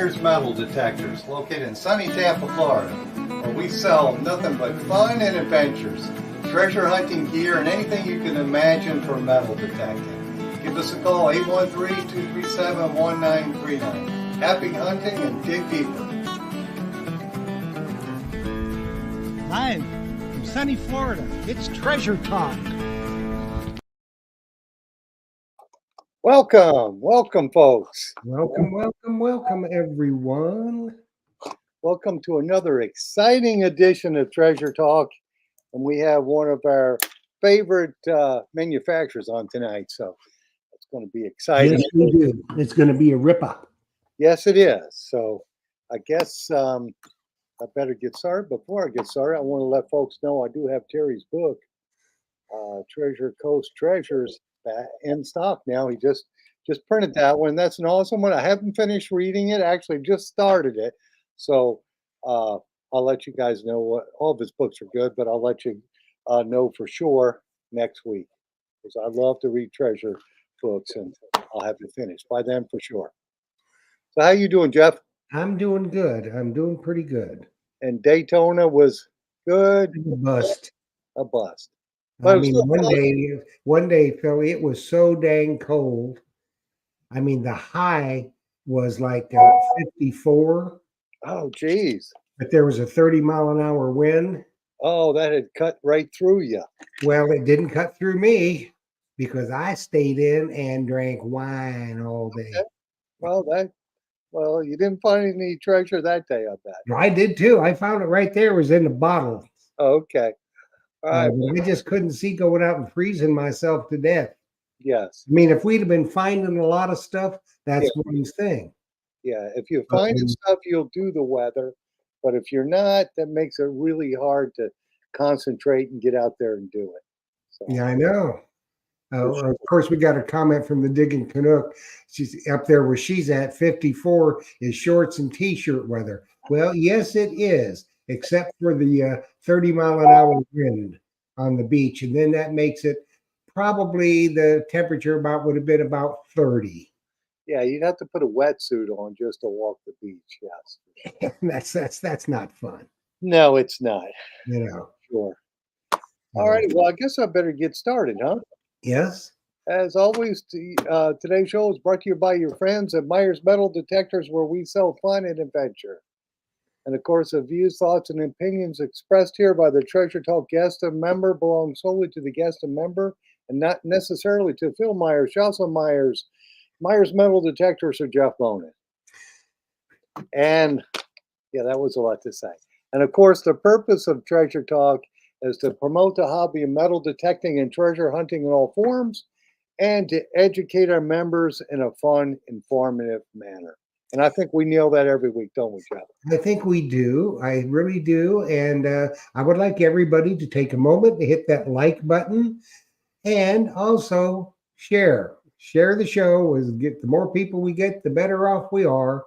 Myers Metal Detectors, located in sunny Tampa, Florida, where we sell nothing but fun and adventures, treasure hunting gear, and anything you can imagine for metal detecting. Give us a call, 813-237-1939. Happy hunting and dig deeper. Live from sunny Florida, it's Treasure Talk. Welcome, folks. Welcome, everyone. Welcome to another exciting edition of Treasure Talk. And we have one of our favorite manufacturers on tonight, so it's going to be exciting. Yes, we do. It's going to be a ripper. Yes, it is. So I guess I better get started. Before I get started, I want to let folks know I do have Terry's book, Treasure Coast Treasures, in stock now. He just printed that one. That's an awesome one. I haven't finished reading it. Actually, just started it. So I'll let you guys know what all of his books are good, but I'll let you know for sure next week, because I love to read treasure books, and I'll have it finished by then for sure. So how you doing, Jeff? I'm doing good. I'm doing pretty good. And Daytona was good. A bust. A bust. I mean, one day, Phil, it was so dang cold. I mean, the high was like 54. Oh, geez. But there was a 30-mile-an-hour wind. Oh, that had cut right through you. Well, it didn't cut through me because I stayed in and drank wine all day. Okay. Well, you didn't find any treasure that day, I bet. I did too. I found it right there. It was in the bottle. Oh, okay. All right. I just couldn't see going out and freezing myself to death. Yes. I mean, if we'd have been finding a lot of stuff, that's one thing. Yeah. If you're finding stuff, you'll do the weather. But if you're not, that makes it really hard to concentrate and get out there and do it. So. Yeah, I know. Of course, we got a comment from the Digging Canuck. She's up there where she's at. 54 is shorts and t-shirt weather. Well, yes, it is, except for the 30-mile-an-hour wind on the beach. And then that makes it probably the temperature would have been about 30. Yeah, you'd have to put a wetsuit on just to walk the beach. Yes. That's not fun. No, it's not. You know. Sure. All right. Well, I guess I better get started, huh? Yes. As always, today's show is brought to you by your friends at Myers Metal Detectors, where we sell fun and adventure. And of course, the views, thoughts, and opinions expressed here by the Treasure Talk guest and member belong solely to the guest and member, and not necessarily to Phil Myers, Jocelyn Myers, Myers Metal Detectors, or Jeff Bonin. And yeah, that was a lot to say. And of course, the purpose of Treasure Talk is to promote the hobby of metal detecting and treasure hunting in all forms, and to educate our members in a fun, informative manner. And I think we nail that every week, don't we, Jeff? I think we do. I really do. And I would like everybody to take a moment to hit that like button and also share. Share the show. The more people we get, the better off we are.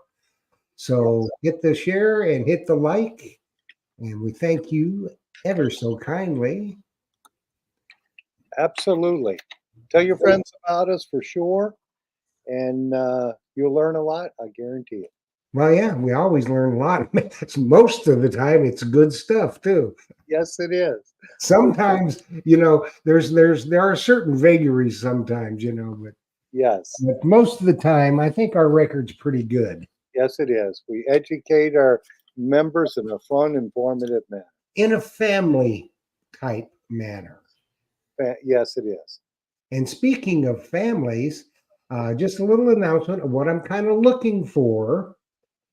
So hit the share and hit the like. And we thank you ever so kindly. Absolutely. Tell your friends about us for sure. And you'll learn a lot, I guarantee it. Well, yeah, we always learn a lot. Most of the time, it's good stuff too. Yes, it is. Sometimes, there are certain vagaries sometimes, but yes. But most of the time, I think our record's pretty good. Yes, it is. We educate our members in a fun, informative manner. In a family type manner. Yes, it is. And speaking of families, just a little announcement of what I'm kind of looking for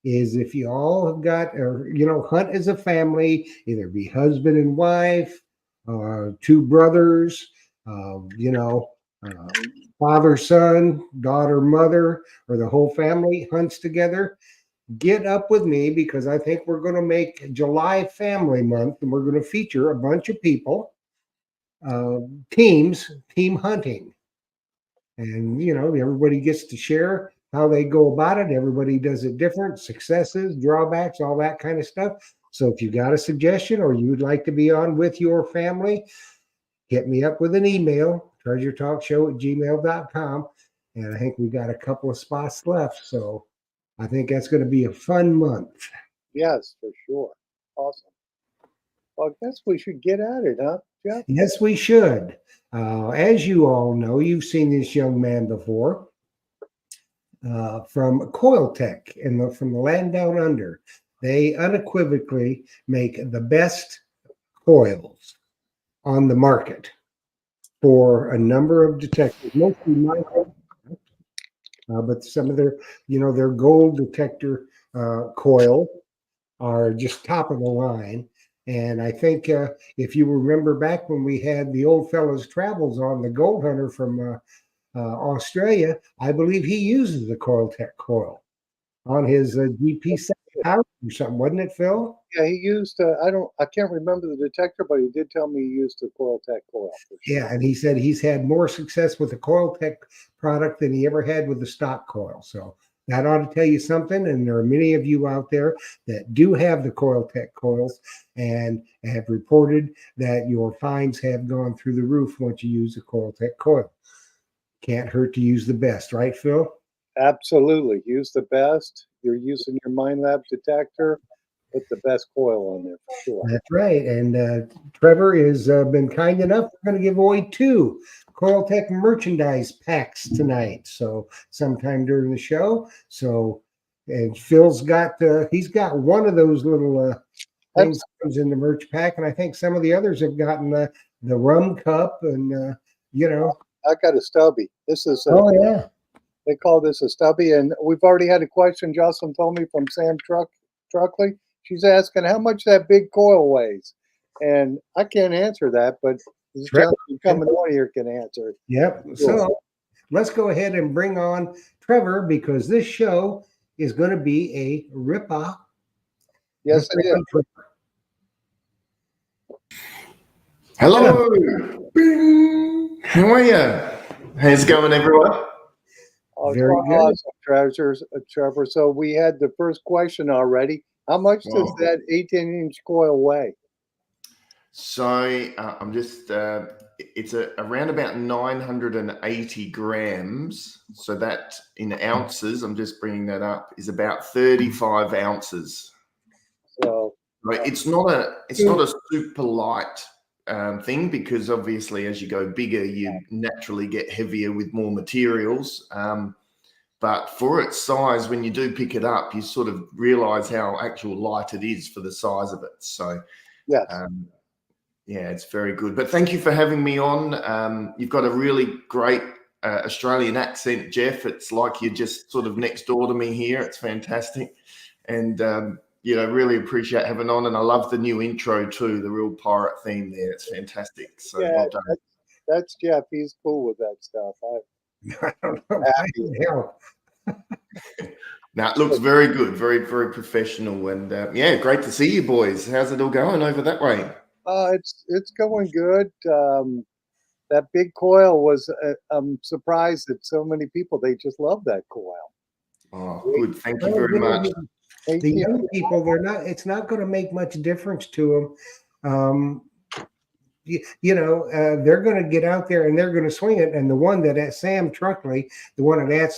is if you all have got, hunt as a family, either be husband and wife, two brothers, father, son, daughter, mother, or the whole family hunts together. Get up with me, because I think we're going to make July Family Month, and we're going to feature a bunch of people, team hunting. And, everybody gets to share how they go about it. Everybody does it different, successes, drawbacks, all that kind of stuff. So if you got a suggestion or you'd like to be on with your family, hit me up with an email, treasuretalkshow@gmail.com. And I think we got a couple of spots left. So I think that's going to be a fun month. Yes, for sure. Awesome. Well, I guess we should get at it, huh, Jeff? Yes, we should. As you all know, you've seen this young man before from Coil-Tek from the land down under. They unequivocally make the best coils on the market for a number of detectors, mostly micro, but some of their gold detector coil are just top of the line. And I think if you remember back when we had the old fellow's travels on the gold hunter from Australia, I believe he uses the Coil-Tek coil on his GP house or something, wasn't it, Phil? Yeah, he used. I can't remember the detector, but he did tell me he used the Coil-Tek coil. For sure. Yeah, and he said he's had more success with the Coil-Tek product than he ever had with the stock coil. So that ought to tell you something. And there are many of you out there that do have the Coil-Tek coils and have reported that your finds have gone through the roof once you use the Coil-Tek coil. Can't hurt to use the best, right, Phil? Absolutely. Use the best. You're using your Mind Lab detector. Put the best coil on there for sure. That's right. And Trevor has been kind enough. We're going to give away 2 Coil-Tek merchandise packs tonight. So sometime during the show. And Phil's got he's got one of those little things that comes in the merch pack, and I think some of the others have gotten the rum cup and I got a stubby. This is oh yeah. They call this a stubby, and we've already had a question. Jocelyn told me from Sam Truckley. She's asking how much that big coil weighs, and I can't answer that, but this gentleman coming on here can answer. Yep. Sure. So let's go ahead and bring on Trevor because this show is going to be a rip-off. Yes, it is. Hello. How are you? How's it going, everyone? Oh, very good. Awesome, Trevor. So we had the first question already. How much does that 18-inch coil weigh? So I'm just, it's around about 980 grams. So that in ounces, I'm just bringing that up, is about 35 ounces. So it's not a super light thing because obviously as you go bigger, you naturally get heavier with more materials. But for its size, when you do pick it up, you sort of realize how actual light it is for the size of it. So yes. Yeah, it's very good. But thank you for having me on. You've got a really great Australian accent, Jeff. It's like you're just sort of next door to me here. It's fantastic. And, really appreciate having on. And I love the new intro too, the real pirate theme there. It's fantastic. So yeah, well done. That's Jeff. He's cool with that stuff. I don't know. Now it looks very good, very, very professional. And great to see you boys. How's it all going over that way? It's going good. That big coil was, I'm surprised that so many people, they just love that coil. Oh, good. Thank you very much. The young people, it's not going to make much difference to them. They're going to get out there and they're going to swing it. And the one that Sam Truckley, the one that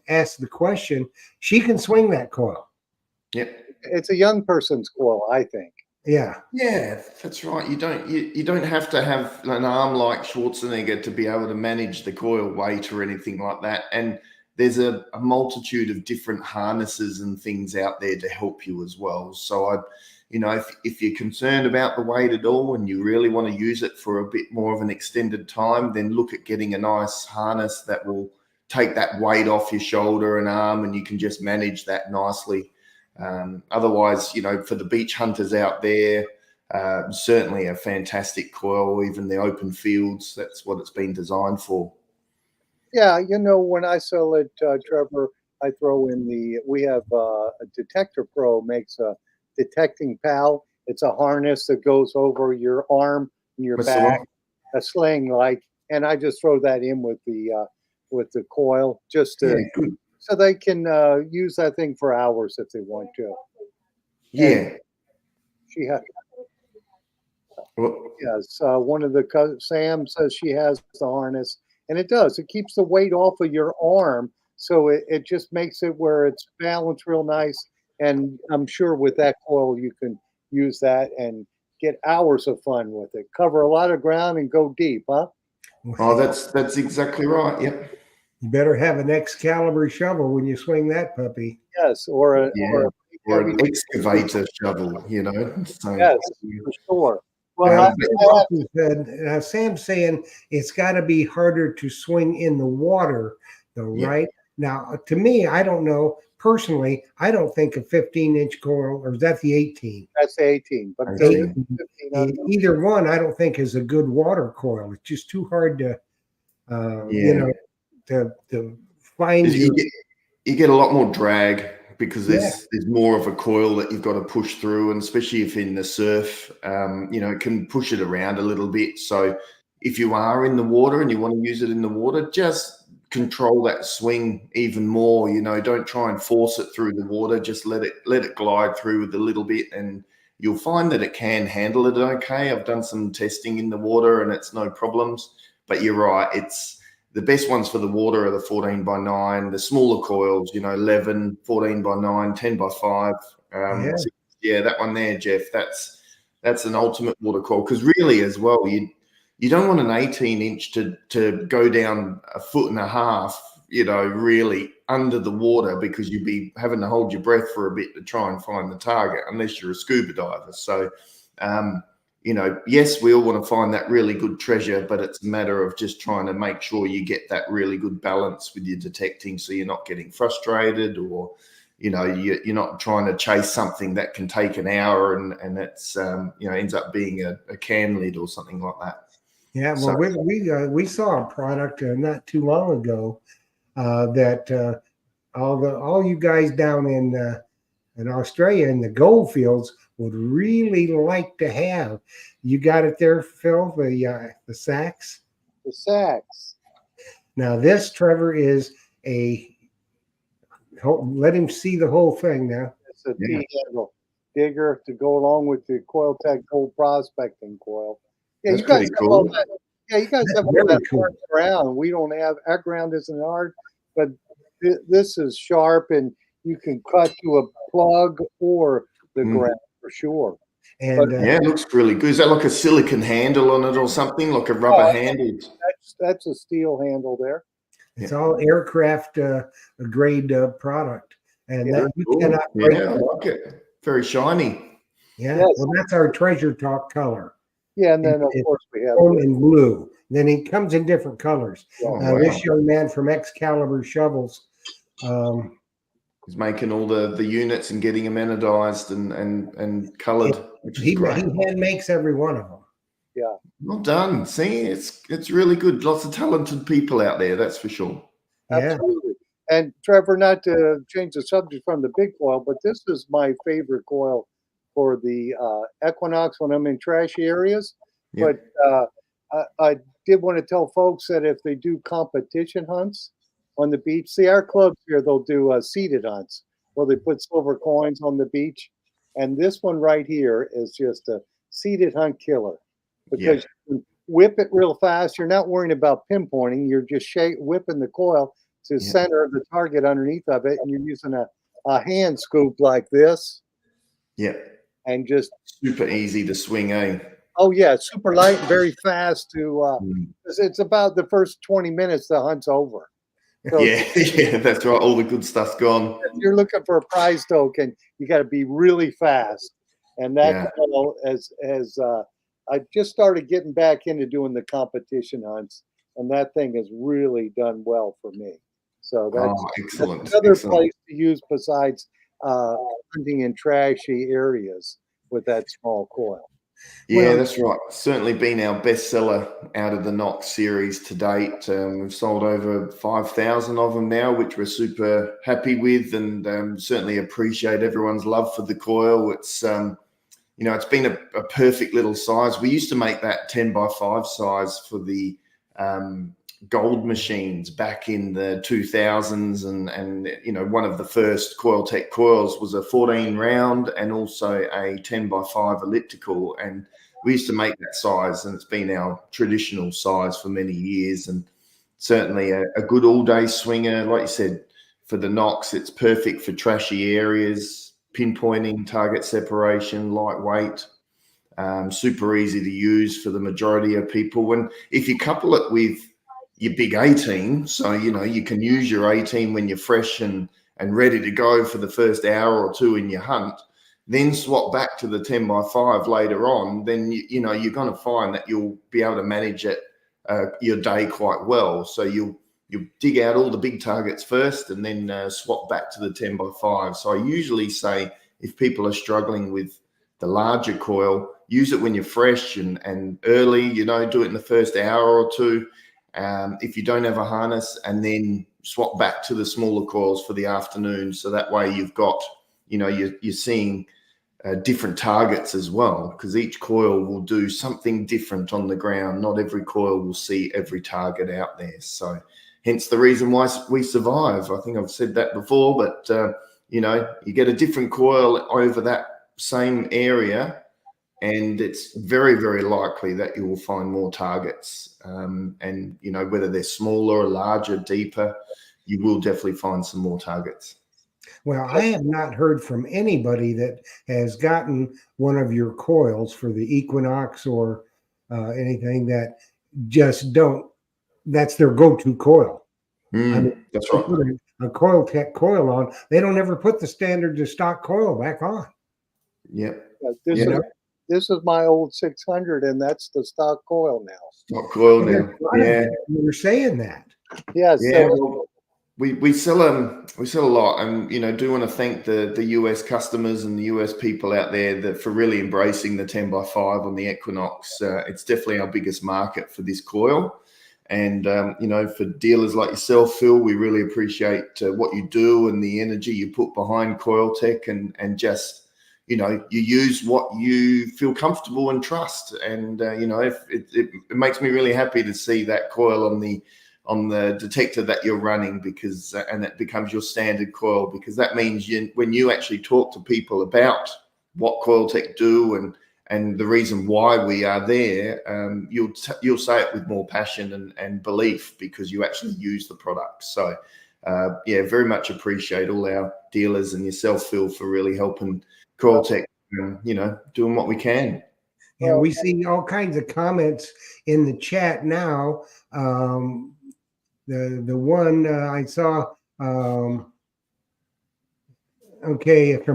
asked the question, she can swing that coil. Yep. It's a young person's coil, I think. Yeah, that's right. You don't have to have an arm like Schwarzenegger to be able to manage the coil weight or anything like that. And there's a multitude of different harnesses and things out there to help you as well. So if you're concerned about the weight at all and you really want to use it for a bit more of an extended time, then look at getting a nice harness that will take that weight off your shoulder and arm, and you can just manage that nicely. Otherwise, for the beach hunters out there, certainly a fantastic coil, even the open fields, that's what it's been designed for. Yeah, when I sell it, Trevor, I throw in we have a Detector Pro makes a detecting pal. It's a harness that goes over your arm and your back, a sling like, and I just throw that in with the coil just to, so they can use that thing for hours if they want to. Yeah. And she has. Yes, one of Sam says she has the harness, and it does. It keeps the weight off of your arm, So it just makes it where it's balanced real nice. And I'm sure with that coil, you can use that and get hours of fun with it. Cover a lot of ground and go deep, huh? Oh, that's exactly right. Yep. You better have an Excalibur shovel when you swing that puppy. Yes, or a Yeah. Or heavy. an excavator shovel, you know. So Yes, for sure. Well, Now, I, I have, Sam's saying it's got to be harder to swing in the water, though, yeah. right? Now, to me, I don't know. Personally, I don't think a 15-inch coil, or is that the 18? that's 18, but there is 18. 15 under. Either one, I don't think is a good water coil. It's just too hard to, you Yeah. know, to find 'Cause your. you get a lot more drag because Yeah. there's more of a coil that you've got to push through, and especially if in the surf, you know, it can push it around a little bit. So if you are in the water and you want to use it in the water, just control that swing even more. You know, don't try and force it through the water. Just let it glide through with a little bit, and you'll find that it can handle it okay. I've done some testing in the water and it's no problems. But you're right, it's the best ones for the water are the 14x9, the smaller coils, you know, 11, 14x9, 10x5. Yeah. So yeah, that one there, Jeff, that's an ultimate water coil. Because really as well, you don't want an 18-inch to go down a foot and a half, you know, really under the water, because you'd be having to hold your breath for a bit to try and find the target, unless you're a scuba diver. So you know, yes, we all want to find that really good treasure, but it's a matter of just trying to make sure you get that really good balance with your detecting, so you're not getting frustrated, or, you know, you're not trying to chase something that can take an hour and it's, you know, ends up being a can lid or something like that. Yeah, well, So, we saw a product not too long ago that all you guys down in Australia in the gold fields would really like to have. You got it there, Phil, the sacks. The sacks. Now this, Trevor, is let him see the whole thing now. It's a Yeah. T-handle digger to go along with the Coil-Tek gold prospecting coil. Yeah, That's you guys pretty have all cool. that. Yeah, you guys That's have all very that cool. hard ground. We don't have our ground isn't hard, but this is sharp, and you can cut to a plug or the Mm. ground for sure. And Yeah, it looks really good. Is that like a silicon handle on it or something, like a rubber handle? That's a steel handle there. it's all aircraft grade product, and Yeah. that you Cool. cannot break. Yeah, I like it. Very shiny. Yeah, Yes. well, that's our treasure talk color. Yeah, and then of It's course we have chrome and blue. Then it comes in different colors. Oh, wow. This young man from Excalibur Shovels, He's making all the units and getting them anodized and colored, which is he great. hand makes every one of them. yeah. Well done. See, it's really good. Lots of talented people out there, that's for sure. Yeah, Absolutely. And Trevor, not to change the subject from the big coil, but this is my favorite coil for the Equinox when I'm in trashy areas. Yeah. But I did want to tell folks that if they do competition hunts on the beach, see our clubs here, they'll do seated hunts where they put silver coins on the beach. And this one right here is just a seated hunt killer because you can whip it real fast. You're not worrying about pinpointing. You're just whipping the coil to the center of the target underneath of it, and you're using a hand scoop like this. Yeah. And just Super easy to swing, eh? oh yeah, super light, very fast to Mm. it's about the first 20 minutes the hunt's over. So Yeah, yeah, that's right. All the good stuff's gone. if you're looking for a prize token, you got to be really fast. And that Yeah. coil, as I just started getting back into doing the competition hunts, and that thing has really done well for me. So that's excellent. another Excellent. place to use besides hunting in trashy areas with that small coil. Yeah, Well- that's right. Certainly been our bestseller out of the Knox series to date. We've sold over 5,000 of them now, which we're super happy with, and certainly appreciate everyone's love for the coil. It's you know, it's been a perfect little size. We used to make that 10x5 size for the gold machines back in the 2000s, and you know, one of the first Coil-Tek coils was a 14 round and also a 10x5 elliptical, and we used to make that size, and it's been our traditional size for many years, and certainly a good all-day swinger. Like you said, for the Nox. It's perfect for trashy areas, pinpointing, target separation, lightweight, super easy to use for the majority of people. And if you couple it with your big 18, so you can use your 18 when you're fresh and ready to go for the first hour or two in your hunt, then swap back to the 10x5 later on, then you're going to find that you'll be able to manage it your day quite well. So you'll dig out all the big targets first and then swap back to the 10x5. So I usually say if people are struggling with the larger coil, use it when you're fresh and early, do it in the first hour or two. If you don't have a harness, and then swap back to the smaller coils for the afternoon. So that way you've got, you're seeing different targets as well, because each coil will do something different on the ground. Not every coil will see every target out there. So hence the reason why we survive. I think I've said that before, but you get a different coil over that same area, and it's very, very likely that you will find more targets. And whether they're smaller or larger, deeper, you will definitely find some more targets. Well, I have not heard from anybody that has gotten one of your coils for the Equinox or anything that just that's their go-to coil. That's right. Put a Coil-Tek coil on, they don't ever put the standard to stock coil back on. Yep. This is my old 600, and that's the stock coil now. Stock coil now. Yeah. You were saying that. Yes. Yeah. Well, we sell a lot, and do want to thank the US customers and the US people out there for really embracing the 10x5 on the Equinox. It's definitely our biggest market for this coil. And, for dealers like yourself, Phil, we really appreciate what you do and the energy you put behind Coil-Tek, and just, you use what you feel comfortable and trust. And, it makes me really happy to see that coil on the detector that you're running, because, and it becomes your standard coil, because that means when you actually talk to people about what Coil-Tek do and the reason why we are there, you'll say it with more passion and belief, because you actually use the product. So, very much appreciate all our dealers and yourself, Phil, for really helping Coil-Tek, doing what we can. Yeah, we see all kinds of comments in the chat now. The one I saw, from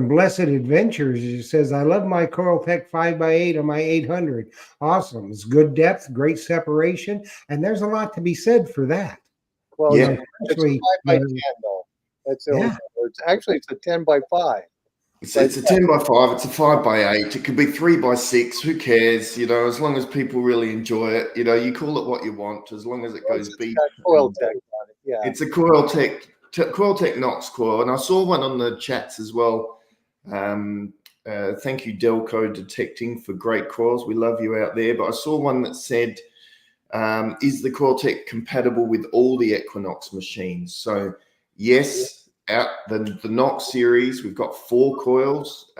Blessed Adventures, it says, I love my Coil-Tek 5x8 on my 800. Awesome. It's good depth, great separation, and there's a lot to be said for that. Well, yeah, it's a 5x10 though. It's actually it's a 10x5. It's a 10x5. It's a 5x8. It could be 3x6. Who cares? As long as people really enjoy it. You call it what you want, as long as it goes beat. Coil-Tek on it. Yeah. It's a Coil-Tek Nox coil, and I saw one on the chats as well. Thank you, Delco Detecting, for great coils. We love you out there. But I saw one that said, is the Coil-Tek compatible with all the Equinox machines? So yes. Out the Nox series, we've got 4 coils.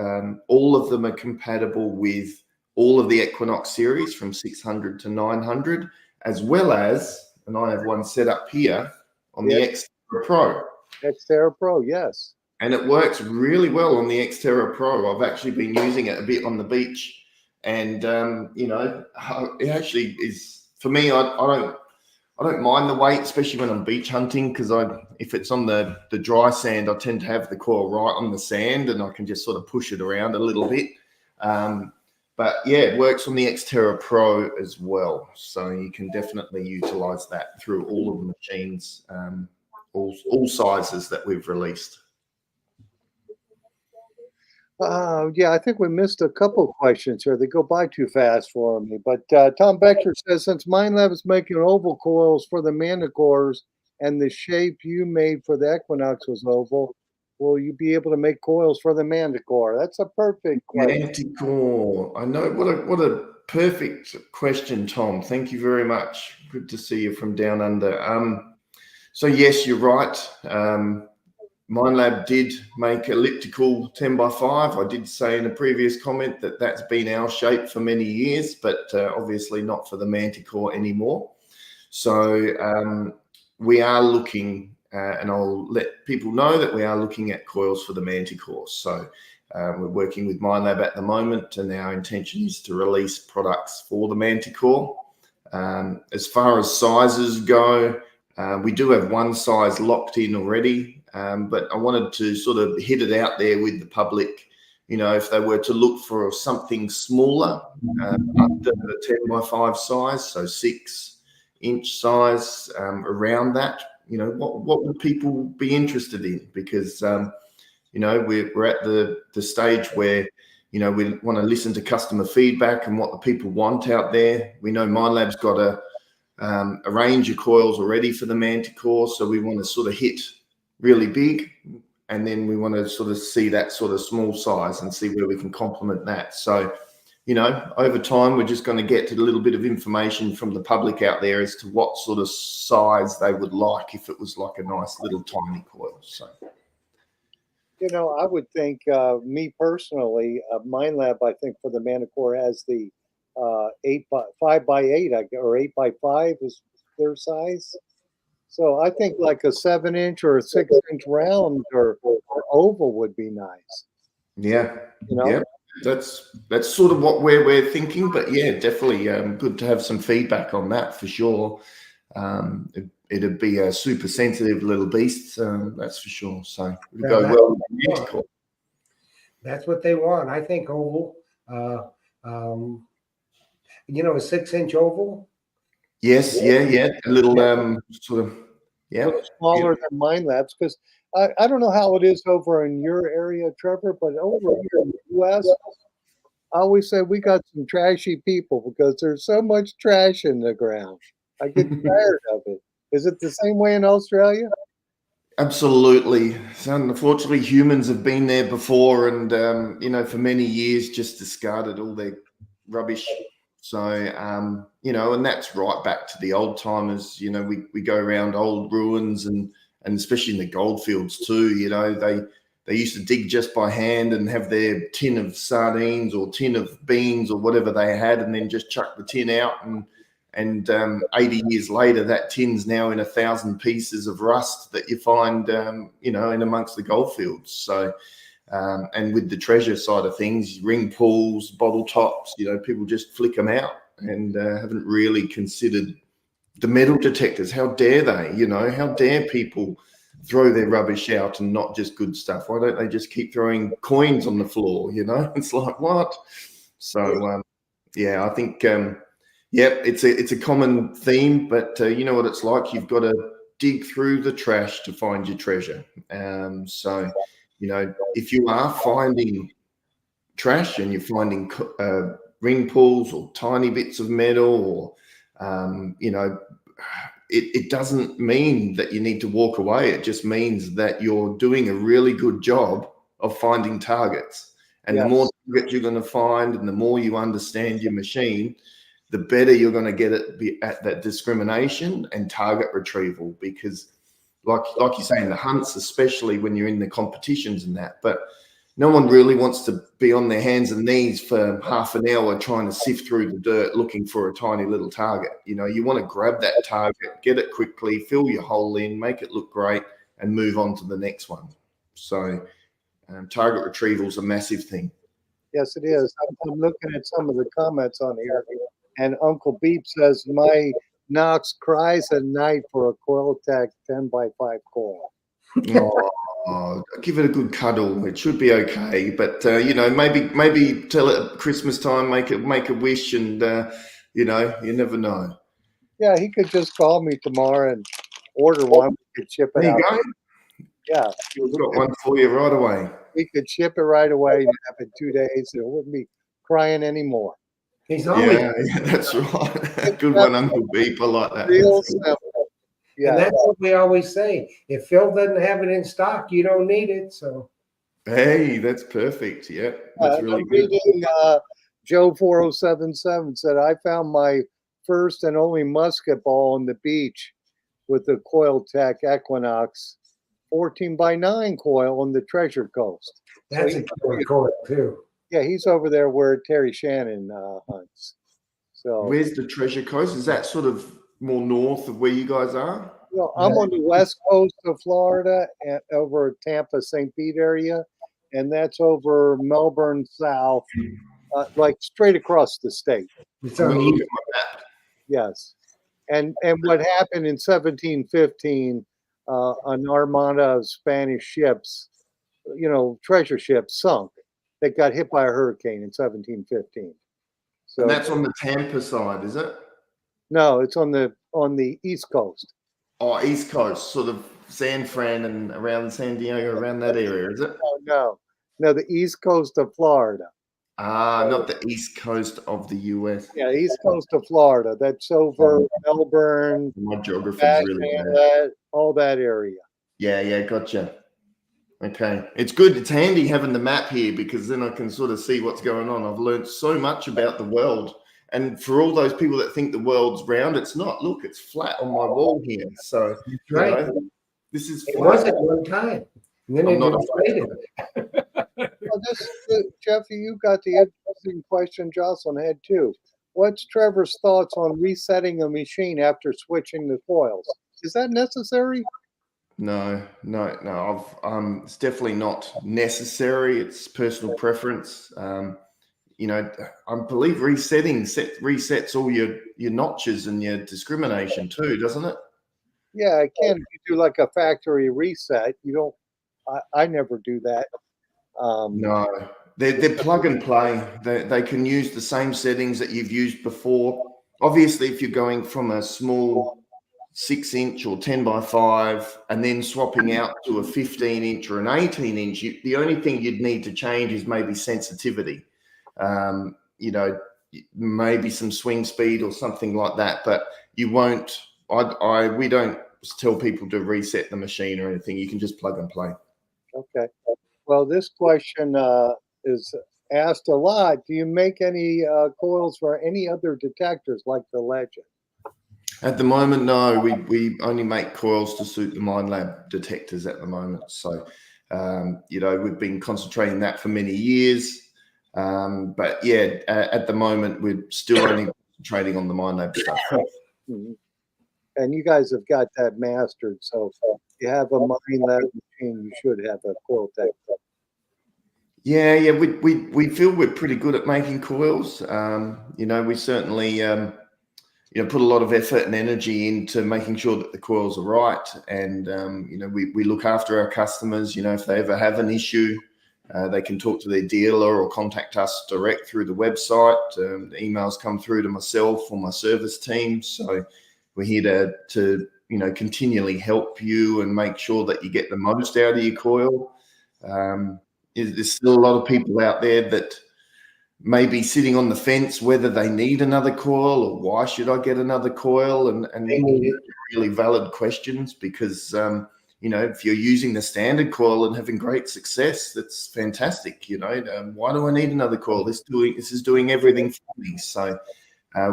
All of them are compatible with all of the Equinox series from 600 to 900, as well as, and I have one set up here on the Xterra Pro. Xterra Pro, yes. And it works really well on the Xterra Pro. I've actually been using it a bit on the beach, and it actually is, for me, I don't mind the weight, especially when I'm beach hunting, because if it's on the dry sand, I tend to have the coil right on the sand, and I can just sort of push it around a little bit. But yeah, it works on the Xterra Pro as well. So you can definitely utilize that through all of the machines, all sizes that we've released. I think we missed a couple of questions here. They go by too fast for me. But Tom Becker says, since MindLab is making oval coils for the Manticores and the shape you made for the Equinox was oval, will you be able to make coils for the Manticore? That's a perfect question. Manticore. I know. What a perfect question, Tom. Thank you very much. Good to see you from down under. So yes, you're right. MindLab did make elliptical 10x5. I did say in a previous comment that that's been our shape for many years, but obviously not for the Manticore anymore. So we are looking and I'll let people know that we are looking at coils for the Manticore. So we're working with Minelab at the moment, and our intention is to release products for the Manticore. As far as sizes go, we do have one size locked in already, but I wanted to sort of hit it out there with the public. You know, if they were to look for something smaller, under the 10x5 size, so 6-inch size, around that, you know, what would people be interested in? Because, you know, we're at the stage where, you know, we want to listen to customer feedback and what the people want out there. We know Minelab's got a range of coils already for the Manticore, so we want to sort of hit really big, and then we want to sort of see that sort of small size and see where we can complement that. So, you know, over time, we're just going to get to a little bit of information from the public out there as to what sort of size they would like if it was like a nice little tiny coil. So, You know, I would think, me personally, Minelab, I think for the Manticore has the 5x8 or 8x5 is their size. So I think like a 7-inch or a 6-inch round or oval would be nice. yeah, You know, yeah, that's sort of what we're thinking. But yeah, definitely good to have some feedback on that for sure. It'd be a super sensitive little beast, that's for sure. So it'd go well with the Manticore. That's what they want. I think oval. You know, a 6-inch oval. Yes, yeah, a little sort of, a yeah, little smaller than Minelab's, because I don't know how it is over in your area, Trevor, but over here in the U.S., I always say we got some trashy people because there's so much trash in the ground. I get tired of it. Is it the same way in Australia? absolutely. So unfortunately, humans have been there before, and you know, for many years, just discarded all their rubbish. So you know, and that's right back to the old timers. You know, we go around old ruins, and especially in the goldfields too. You know, they used to dig just by hand and have their tin of sardines or tin of beans or whatever they had, and then just chuck the tin out, and 80 years later, that tin's now in 1,000 pieces of rust that you find, you know, in amongst the goldfields. So, and with the treasure side of things, ring pulls, bottle tops, you know, people just flick them out and haven't really considered the metal detectors. How dare they? You know, how dare people throw their rubbish out and not just good stuff? Why don't they just keep throwing coins on the floor? You know, it's like, what? So, yeah, I think. Yep, it's a common theme, but you know what it's like. You've got to dig through the trash to find your treasure. So, you know, if you are finding trash and you're finding ring pulls or tiny bits of metal, or you know, it doesn't mean that you need to walk away. It just means that you're doing a really good job of finding targets. And the more targets you're going to find, and the more you understand your machine, the better you're going to get at that discrimination and target retrieval. Because like you say, in the hunts, especially when you're in the competitions and that, but no one really wants to be on their hands and knees for half an hour trying to sift through the dirt looking for a tiny little target. You know, you want to grab that target, get it quickly, fill your hole in, make it look great, and move on to the next one. So target retrieval is a massive thing. Yes, it is. I'm looking at some of the comments on here, and Uncle Beep says, my Knox cries at night for a Coil-Tek 10x5 coil. Oh, give it a good cuddle. It should be okay. But you know, maybe tell it at Christmas time, make a wish, and you know, you never know. Yeah, he could just call me tomorrow and order one. We could ship it There out. you go. Yeah, We've got one for you right away. we could ship it right away and have it 2 days. It wouldn't be crying anymore. He's always, Yeah, that's right. Good one, Uncle Beep. I like that. Real simple. and Yeah, that's what we always say. If Phil doesn't have it in stock, you don't need it. So Hey, that's perfect. Yeah, that's really I'm good. reading Joe 4077 said, I found my first and only musket ball on the beach with the Coil-Tek Equinox 14x9 coil on the Treasure Coast. that's So a good coil too. yeah, he's over there where Terry Shannon hunts. So Where's the Treasure Coast? Is that sort of more north of where you guys are? Well, I'm on the west coast of Florida, and over Tampa, St. Pete area, and that's over Melbourne South, like straight across the state. It's I'm on gonna the look east. at my map. Yes, and what happened in 1715? An armada of Spanish ships, treasure ships, sunk. They got hit by a hurricane in 1715. And So that's on the Tampa side, is it? no, it's on the east coast. Oh, East Coast, sort of San Fran and around San Diego, around that area, is it? Oh, no, the east coast of Florida. Ah, not the East Coast of the US. Yeah, east coast of Florida. That's over Melbourne, My geography is back really bad. that, all that area. Yeah, gotcha. Okay. It's good. It's handy having the map here because then I can sort of see what's going on. I've learned so much about the world. And for all those people that think the world's round, it's not. Look, it's flat on my wall here. So, That's right. this is It flat. was at one time. And then I'm it not inflated. Well, Jeffy, you got the interesting question Jocelyn had too. What's Trevor's thoughts on resetting a machine after switching the coils? Is that necessary? No. It's definitely not necessary. It's personal preference. I believe resets all your notches and your discrimination too, doesn't it? Yeah, it can. If you do like a factory reset, you don't. I never do that. No, they're plug and play. They can use the same settings that you've used before. Obviously, if you're going from a small 6-inch or 10x5 and then swapping out to a 15-inch or an 18-inch, the only thing you'd need to change is maybe sensitivity. Maybe some swing speed or something like that. But you won't. We don't tell people to reset the machine or anything. You can just plug and play. Okay. Well, this question is asked a lot. Do you make any coils for any other detectors like the Legend? At the moment, no. We only make coils to suit the MindLab detectors at the moment. So, we've been concentrating that for many years. But yeah, at the moment, we're still only concentrating on the MindLab stuff. Mm-hmm. And you guys have got that mastered. So if you have a MindLab machine, you should have a Coil-Tek. Yeah. We feel we're pretty good at making coils. We certainly put a lot of effort and energy into making sure that the coils are right, and we look after our customers. If they ever have an issue, they can talk to their dealer or contact us direct through the website. The emails come through to myself or my service team. So we're here to continually help you and make sure that you get the most out of your coil. There's still a lot of people out there that may be sitting on the fence whether they need another coil or why should I get another coil, and They need it. really valid questions because if you're using the standard coil and having great success, that's fantastic. Why do I need another coil? This is doing everything for me. So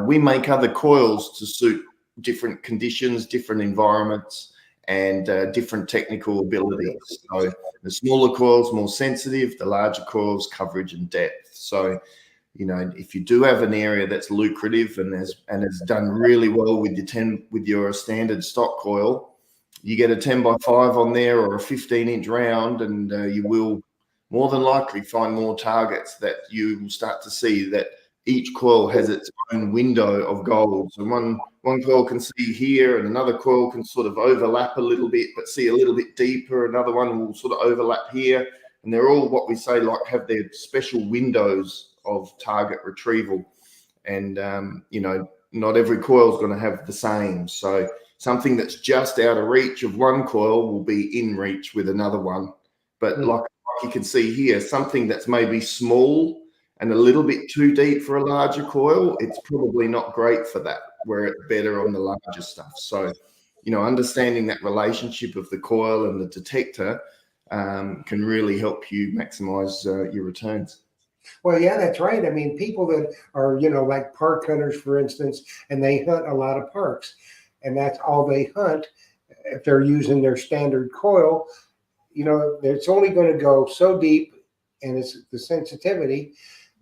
we make other coils to suit different conditions, different environments, and different technical abilities. So the smaller coils more sensitive, the larger coils coverage and depth. So if you do have an area that's lucrative and has done really well with your standard stock coil, you get a 10x5 on there or a 15-inch round, and you will more than likely find more targets that you will start to see that each coil has its own window of gold. So one coil can see here, and another coil can sort of overlap a little bit, but see a little bit deeper. Another one will sort of overlap here, and they're all what we say like have their special windows of target retrieval. And not every coil is going to have the same. So something that's just out of reach of one coil will be in reach with another one. But like you can see here, something that's maybe small and a little bit too deep for a larger coil, it's probably not great for that, where it's better on the larger stuff. So, understanding that relationship of the coil and the detector can really help you maximize your returns. Well, yeah, that's right. I mean, people that are, like park hunters, for instance, and they hunt a lot of parks, and that's all they hunt. If they're using their standard coil, it's only going to go so deep, and it's the sensitivity.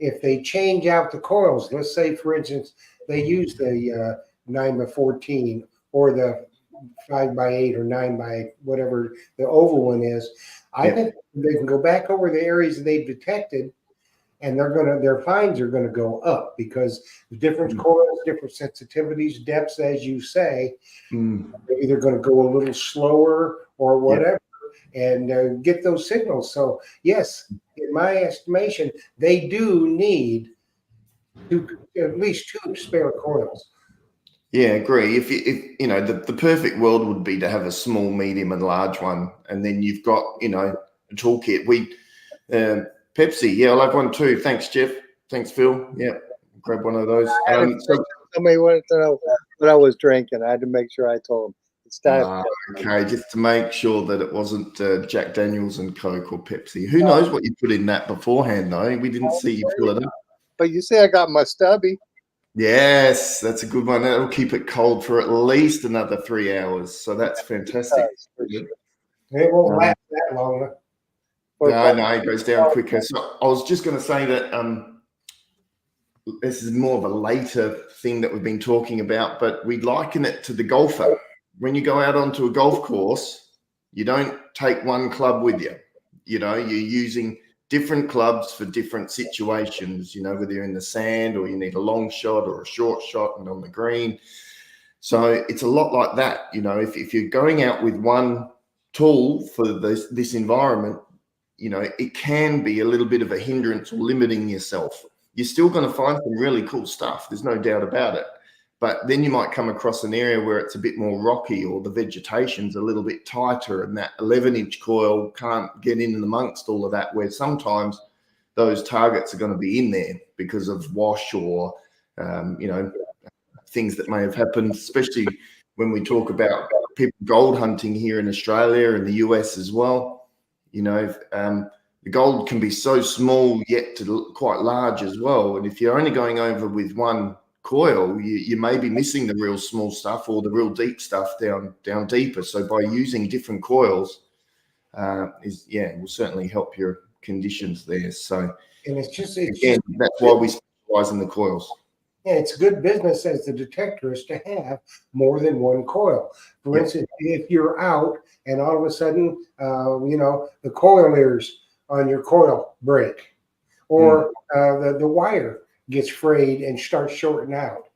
If they change out the coils, let's say, for instance, they use the 9x14 or the 5x8 or 9x whatever the oval one is. I think they can go back over the areas that they've detected, and their fines are gonna go up because the different coils, different sensitivities, depths, as you say, they're either gonna go a little slower or whatever, and get those signals. So yes, in my estimation, they do need at least 2 spare coils. Yeah, agree. If you know, the perfect world would be to have a small, medium, and large one, and then you've got, you know, a toolkit. Pepsi, yeah, I'll have one too. Thanks, Jeff. Thanks, Phil. Yeah, grab one of those. Somebody wanted to know what I was drinking. I had to make sure I told them. It's time. Okay, just to make sure that it wasn't Jack Daniels and Coke or Pepsi. Who knows what you put in that beforehand, though? We didn't see you fill it up. But you say I got my stubby. Yes, that's a good one. That'll keep it cold for at least another 3 hours. So that's fantastic. It won't last that long. No, it goes down quicker. So I was just going to say that this is more of a later thing that we've been talking about, but we liken it to the golfer. When you go out onto a golf course, you don't take one club with you. You know, you're using different clubs for different situations, you know, whether you're in the sand or you need a long shot or a short shot and on the green. So it's a lot like that. You know, if you're going out with one tool for this environment, you know, it can be a little bit of a hindrance or limiting yourself. You're still going to find some really cool stuff. There's no doubt about it. But then you might come across an area where it's a bit more rocky or the vegetation's a little bit tighter and that 11-inch coil can't get in and amongst all of that, where sometimes those targets are going to be in there because of wash or, you know, things that may have happened, especially when we talk about people gold hunting here in Australia and the US as well. You know, the gold can be so small yet to quite large as well. And if you're only going over with one coil, you may be missing the real small stuff or the real deep stuff down deeper. So by using different coils, will certainly help your conditions there. So, and that's why we specialize in the coils. Yeah, it's good business as the detectorist to have more than one coil. For instance, if you're out and all of a sudden, you know, the coil ears on your coil break, or the wire gets frayed and starts shorting out,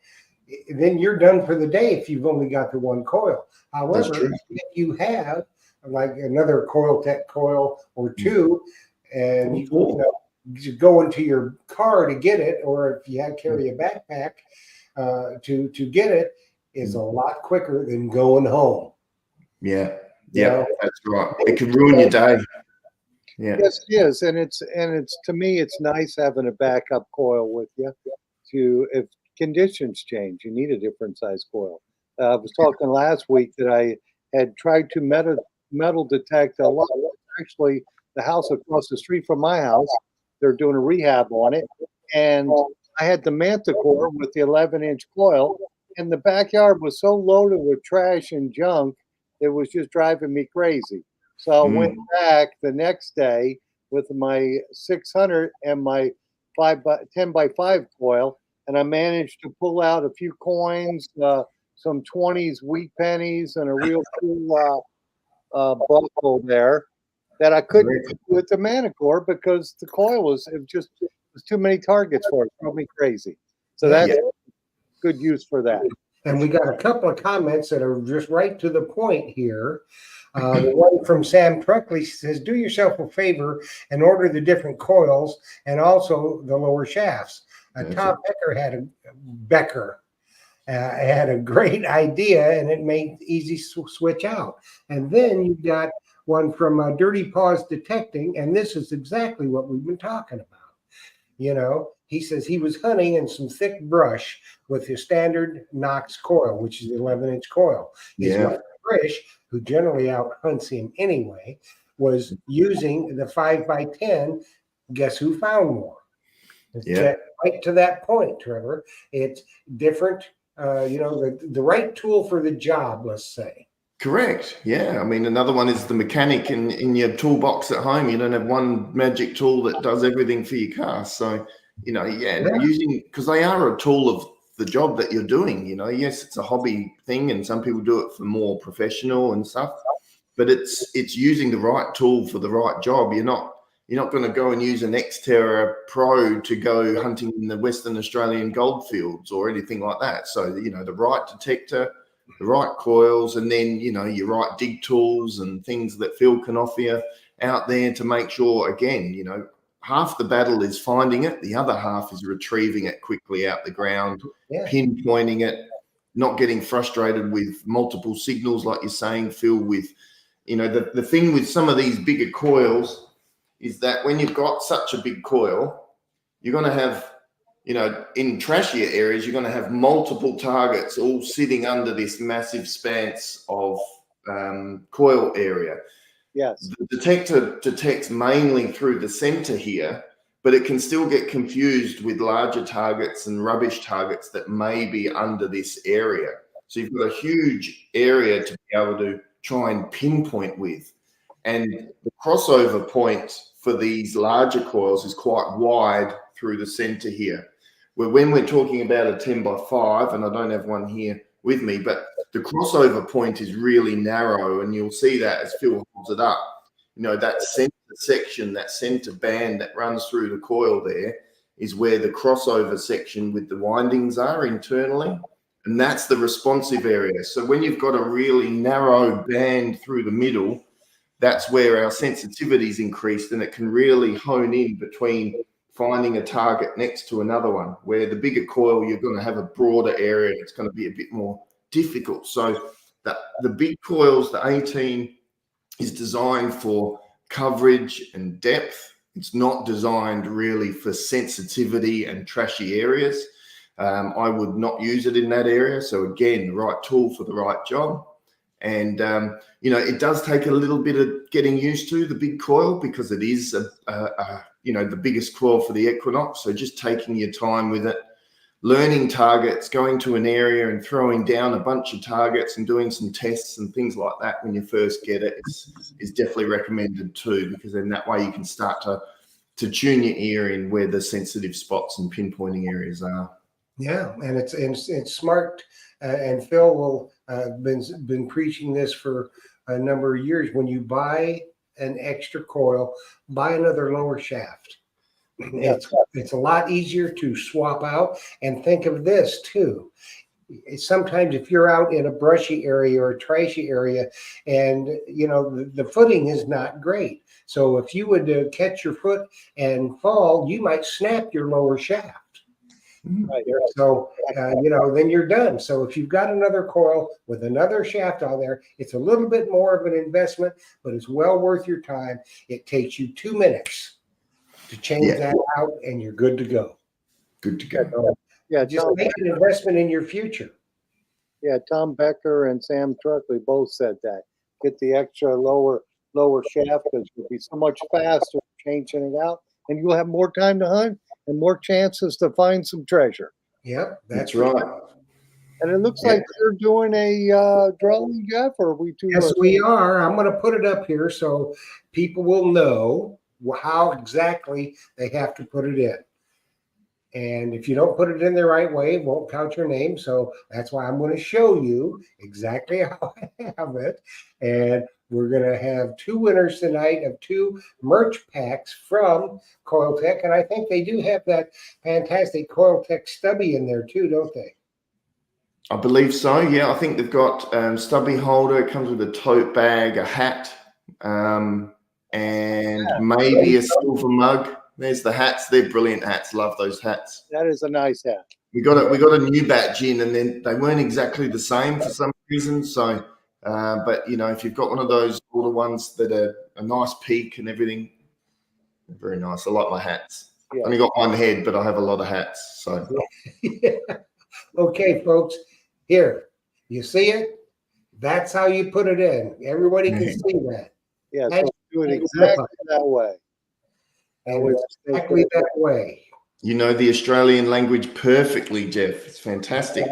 then you're done for the day if you've only got the one coil. However, if you have like another Coil-Tek coil or two, and you know, you go into your car to get it, or if you carry a backpack to get it, is a lot quicker than going home. Yeah, that's right. It can ruin your day. Yeah. Yes, it is, and it's to me, it's nice having a backup coil with you. If conditions change, you need a different size coil. I was talking last week that I had tried to metal detect a lot. Actually, the house across the street from my house, they're doing a rehab on it, and I had the Manticore with the 11-inch coil, and the backyard was so loaded with trash and junk, it was just driving me crazy. So I went back the next day with my 600 and my 10x5 coil, and I managed to pull out a few coins, some 20s wheat pennies, and a real cool buckle there that I couldn't do with the Manticore because the coil was too many targets for it. It drove me crazy. So that's good use for that. And we got a couple of comments that are just right to the point here. The one from Sam Truckley says, do yourself a favor and order the different coils and also the lower shafts. Tom Becker had a great idea, and it made easy switch out. And then you've got one from Dirty Paws Detecting, and this is exactly what we've been talking about. You know, he says he was hunting in some thick brush with his standard Knox coil, which is the 11-inch coil. His wife, Trish, who generally out hunts him anyway, was using the 5x10. Guess who found more? Right to that point, Trevor. It's different, you know, the right tool for the job, let's say. Correct. Yeah. I mean, another one is the mechanic in your toolbox at home. You don't have one magic tool that does everything for your car. So, you know, using, because they are a tool of the job that you're doing. You know, yes, it's a hobby thing, and some people do it for more professional and stuff, but it's using the right tool for the right job. You're not going to go and use an Xterra Pro to go hunting in the Western Australian goldfields or anything like that. So, you know, the right detector, the right coils, and then, you know, your right dig tools and things that Phil can offer you out there to make sure, again, you know, half the battle is finding it. The other half is retrieving it quickly out the ground, pinpointing it, not getting frustrated with multiple signals, like you're saying, Phil, with, you know, the thing with some of these bigger coils is that when you've got such a big coil, you're going to have, you know, in trashier areas, you're going to have multiple targets all sitting under this massive expanse of coil area. Yes. The detector detects mainly through the center here, but it can still get confused with larger targets and rubbish targets that may be under this area. So you've got a huge area to be able to try and pinpoint with. And the crossover point for these larger coils is quite wide through the center here. Where when we're talking about a 10x5, and I don't have one here with me, but the crossover point is really narrow, and you'll see that as Phil holds it up. You know, that center section, that center band that runs through the coil there is where the crossover section with the windings are internally, and that's the responsive area. So when you've got a really narrow band through the middle, that's where our sensitivity is increased, and it can really hone in between finding a target next to another one. Where the bigger coil, you're going to have a broader area. It's going to be a bit more difficult. So the big coils, the 18, is designed for coverage and depth. It's not designed really for sensitivity and trashy areas. I would not use it in that area. So again, the right tool for the right job. And, you know, it does take a little bit of getting used to the big coil, because it is, you know, the biggest coil for the Equinox. So just taking your time with it, learning targets, going to an area and throwing down a bunch of targets and doing some tests and things like that when you first get it is definitely recommended too, because then that way you can start to tune your ear in where the sensitive spots and pinpointing areas are. Yeah, and it's smart. And Phil will been preaching this for a number of years. When you buy an extra coil, buy another lower shaft. It's a lot easier to swap out. And think of this too. Sometimes if you're out in a brushy area or a trashy area, and you know the footing is not great, so if you would catch your foot and fall, you might snap your lower shaft. Right. So, you know, then you're done. So if you've got another coil with another shaft on there, it's a little bit more of an investment, but it's well worth your time. It takes you 2 minutes to change that out, and you're good to go. Good to go. So Yeah, just Tom, make an investment in your future. yeah, Tom Becker and Sam Truckley both said that. Get the extra lower shaft, because you'll be so much faster changing it out, and you'll have more time to hunt and more chances to find some treasure. Yep, That's right. And it looks like you're doing a drawing, Jeff, or are we too? Yes, we are. I'm going to put it up here so people will know how exactly they have to put it in. And if you don't put it in the right way, it won't count your name. So that's why I'm going to show you exactly how I have it. And we're going to have 2 winners tonight of 2 merch packs from Coil-Tek. And I think they do have that fantastic Coil-Tek stubby in there too, don't they? I believe so. Yeah, I think they've got stubby holder. It comes with a tote bag, a hat, and maybe a silver mug. There's the hats. They're brilliant hats. Love those hats. That is a nice hat. We got a new batch in, and then they weren't exactly the same for some reason. So, but you know, if you've got one of those older ones that are a nice peak and everything, they're very nice. I like my hats. Yeah. Only got one head, but I have a lot of hats. So, Yeah. Okay, folks. Here, you see it? That's how you put it in. Everybody can see that. Yeah, so do it exactly that way. And it's exactly that way. you know the Australian language perfectly, Jeff. It's fantastic.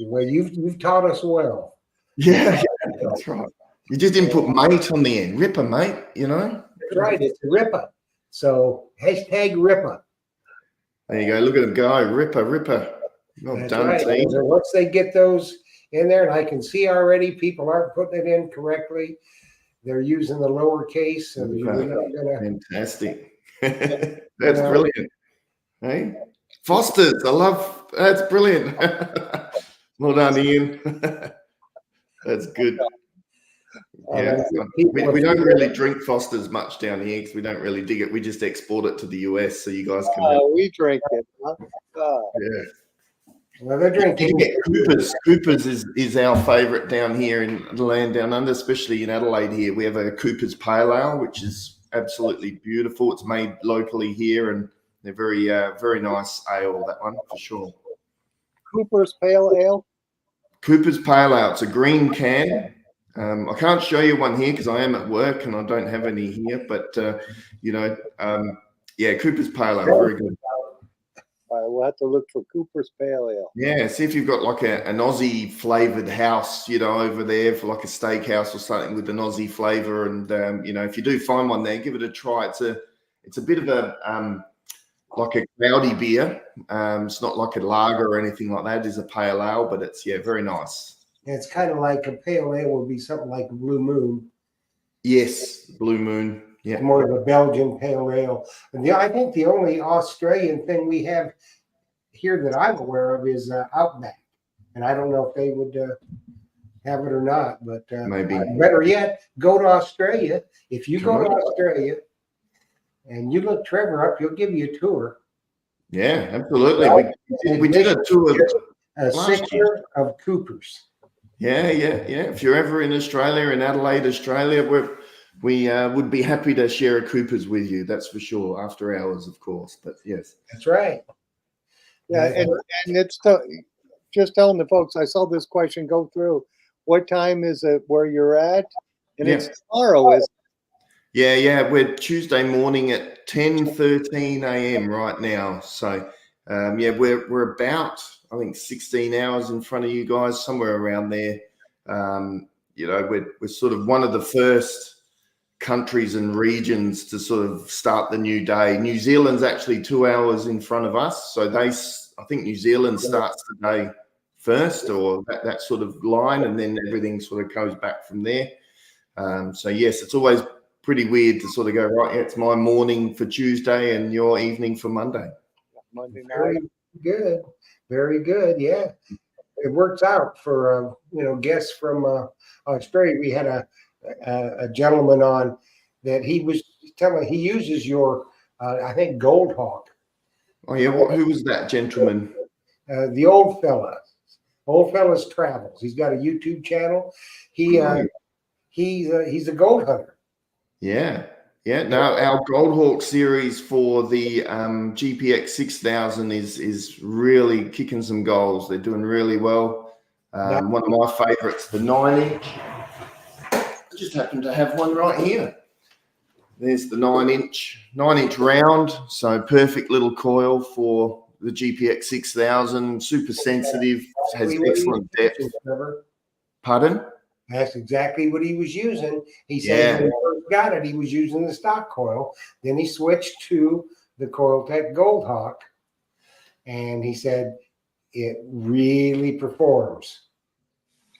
Well, you've taught us well. Yeah, that's right. You just didn't put mate on the end. Ripper, mate, you know? That's right. It's Ripper. So hashtag Ripper. There you go. Look at him go. Ripper. Well That's done, right. team. And once they get those in there, and I can see already people aren't putting it in correctly. They're using the lowercase, so you're not gonna. Fantastic. You That's know, brilliant. Hey, Foster's. I love. That's brilliant. Well done, Ian. That's good. Yeah, we don't really drink Foster's much down here because we don't really dig it. We just export it to the US, so you guys can. We drink it. Huh? Yeah. Well, they're You drinking. can get Coopers. Coopers is our favourite down here in the land down under, especially in Adelaide here. We have a Coopers Pale Ale, which is absolutely beautiful. It's made locally here, and they're very nice ale, that one, for sure. Cooper's Pale Ale. Cooper's Pale Ale. It's a green can. I can't show you one here because I am at work and I don't have any here, but, yeah, Cooper's Pale Ale, very good. All right, we'll have to look for Cooper's Pale Ale. Yeah, see if you've got like an Aussie flavored house, over there for like a steakhouse or something with an Aussie flavor. And if you do find one there, give it a try. It's a bit of a like a cloudy beer. It's not like a lager or anything like that. It is a pale ale, but it's very nice. It's kind of like a pale ale would be something like a Blue Moon. Yes, Blue Moon. Yeah, more of a Belgian pale ale. And I think the only Australian thing we have here that I'm aware of is Outback, and I don't know if they would have it or not. But maybe better yet, go to Australia. If you go to Australia and you look Trevor up, he'll give you a tour. Yeah, absolutely. We did a tour. A sixer of Coopers. Yeah. If you're ever in Australia, in Adelaide, Australia, we would be happy to share a Coopers with you. That's for sure. After hours, of course. But yes, that's right. Yeah, and it's just telling the folks. I saw this question go through. What time is it where you're at? And it's tomorrow, is it? Yeah. We're Tuesday morning at 10:13 a.m. right now. So we're about, I think, 16 hours in front of you guys, somewhere around there. We're sort of one of the first countries and regions to sort of start the new day. New Zealand's actually 2 hours in front of us. So I think New Zealand starts the day first, or that sort of line, and then everything sort of goes back from there. So yes, it's always pretty weird to sort of go, right, it's my morning for Tuesday and your evening for Monday. Monday night. Very good. Very good. Yeah. It works out for, guests from Australia. We had a gentleman on that he was telling he uses your, I think, Gold Hawk. Oh, yeah. Who was that gentleman? The old fella. Old fella's travels. He's got a YouTube channel. He's a gold hunter. Yeah. No, our Gold Hawk series for the GPX 6000 is really kicking some goals. They're doing really well. One of my favorites, the 9-inch. I just happen to have one right here. There's the 9-inch round. So perfect little coil for the GPX 6000. Super sensitive. Has excellent depth. Pardon? That's exactly what he was using. He said when he first got it, he was using the stock coil. Then he switched to the Coil-Tek Gold Hawk, and he said it really performs.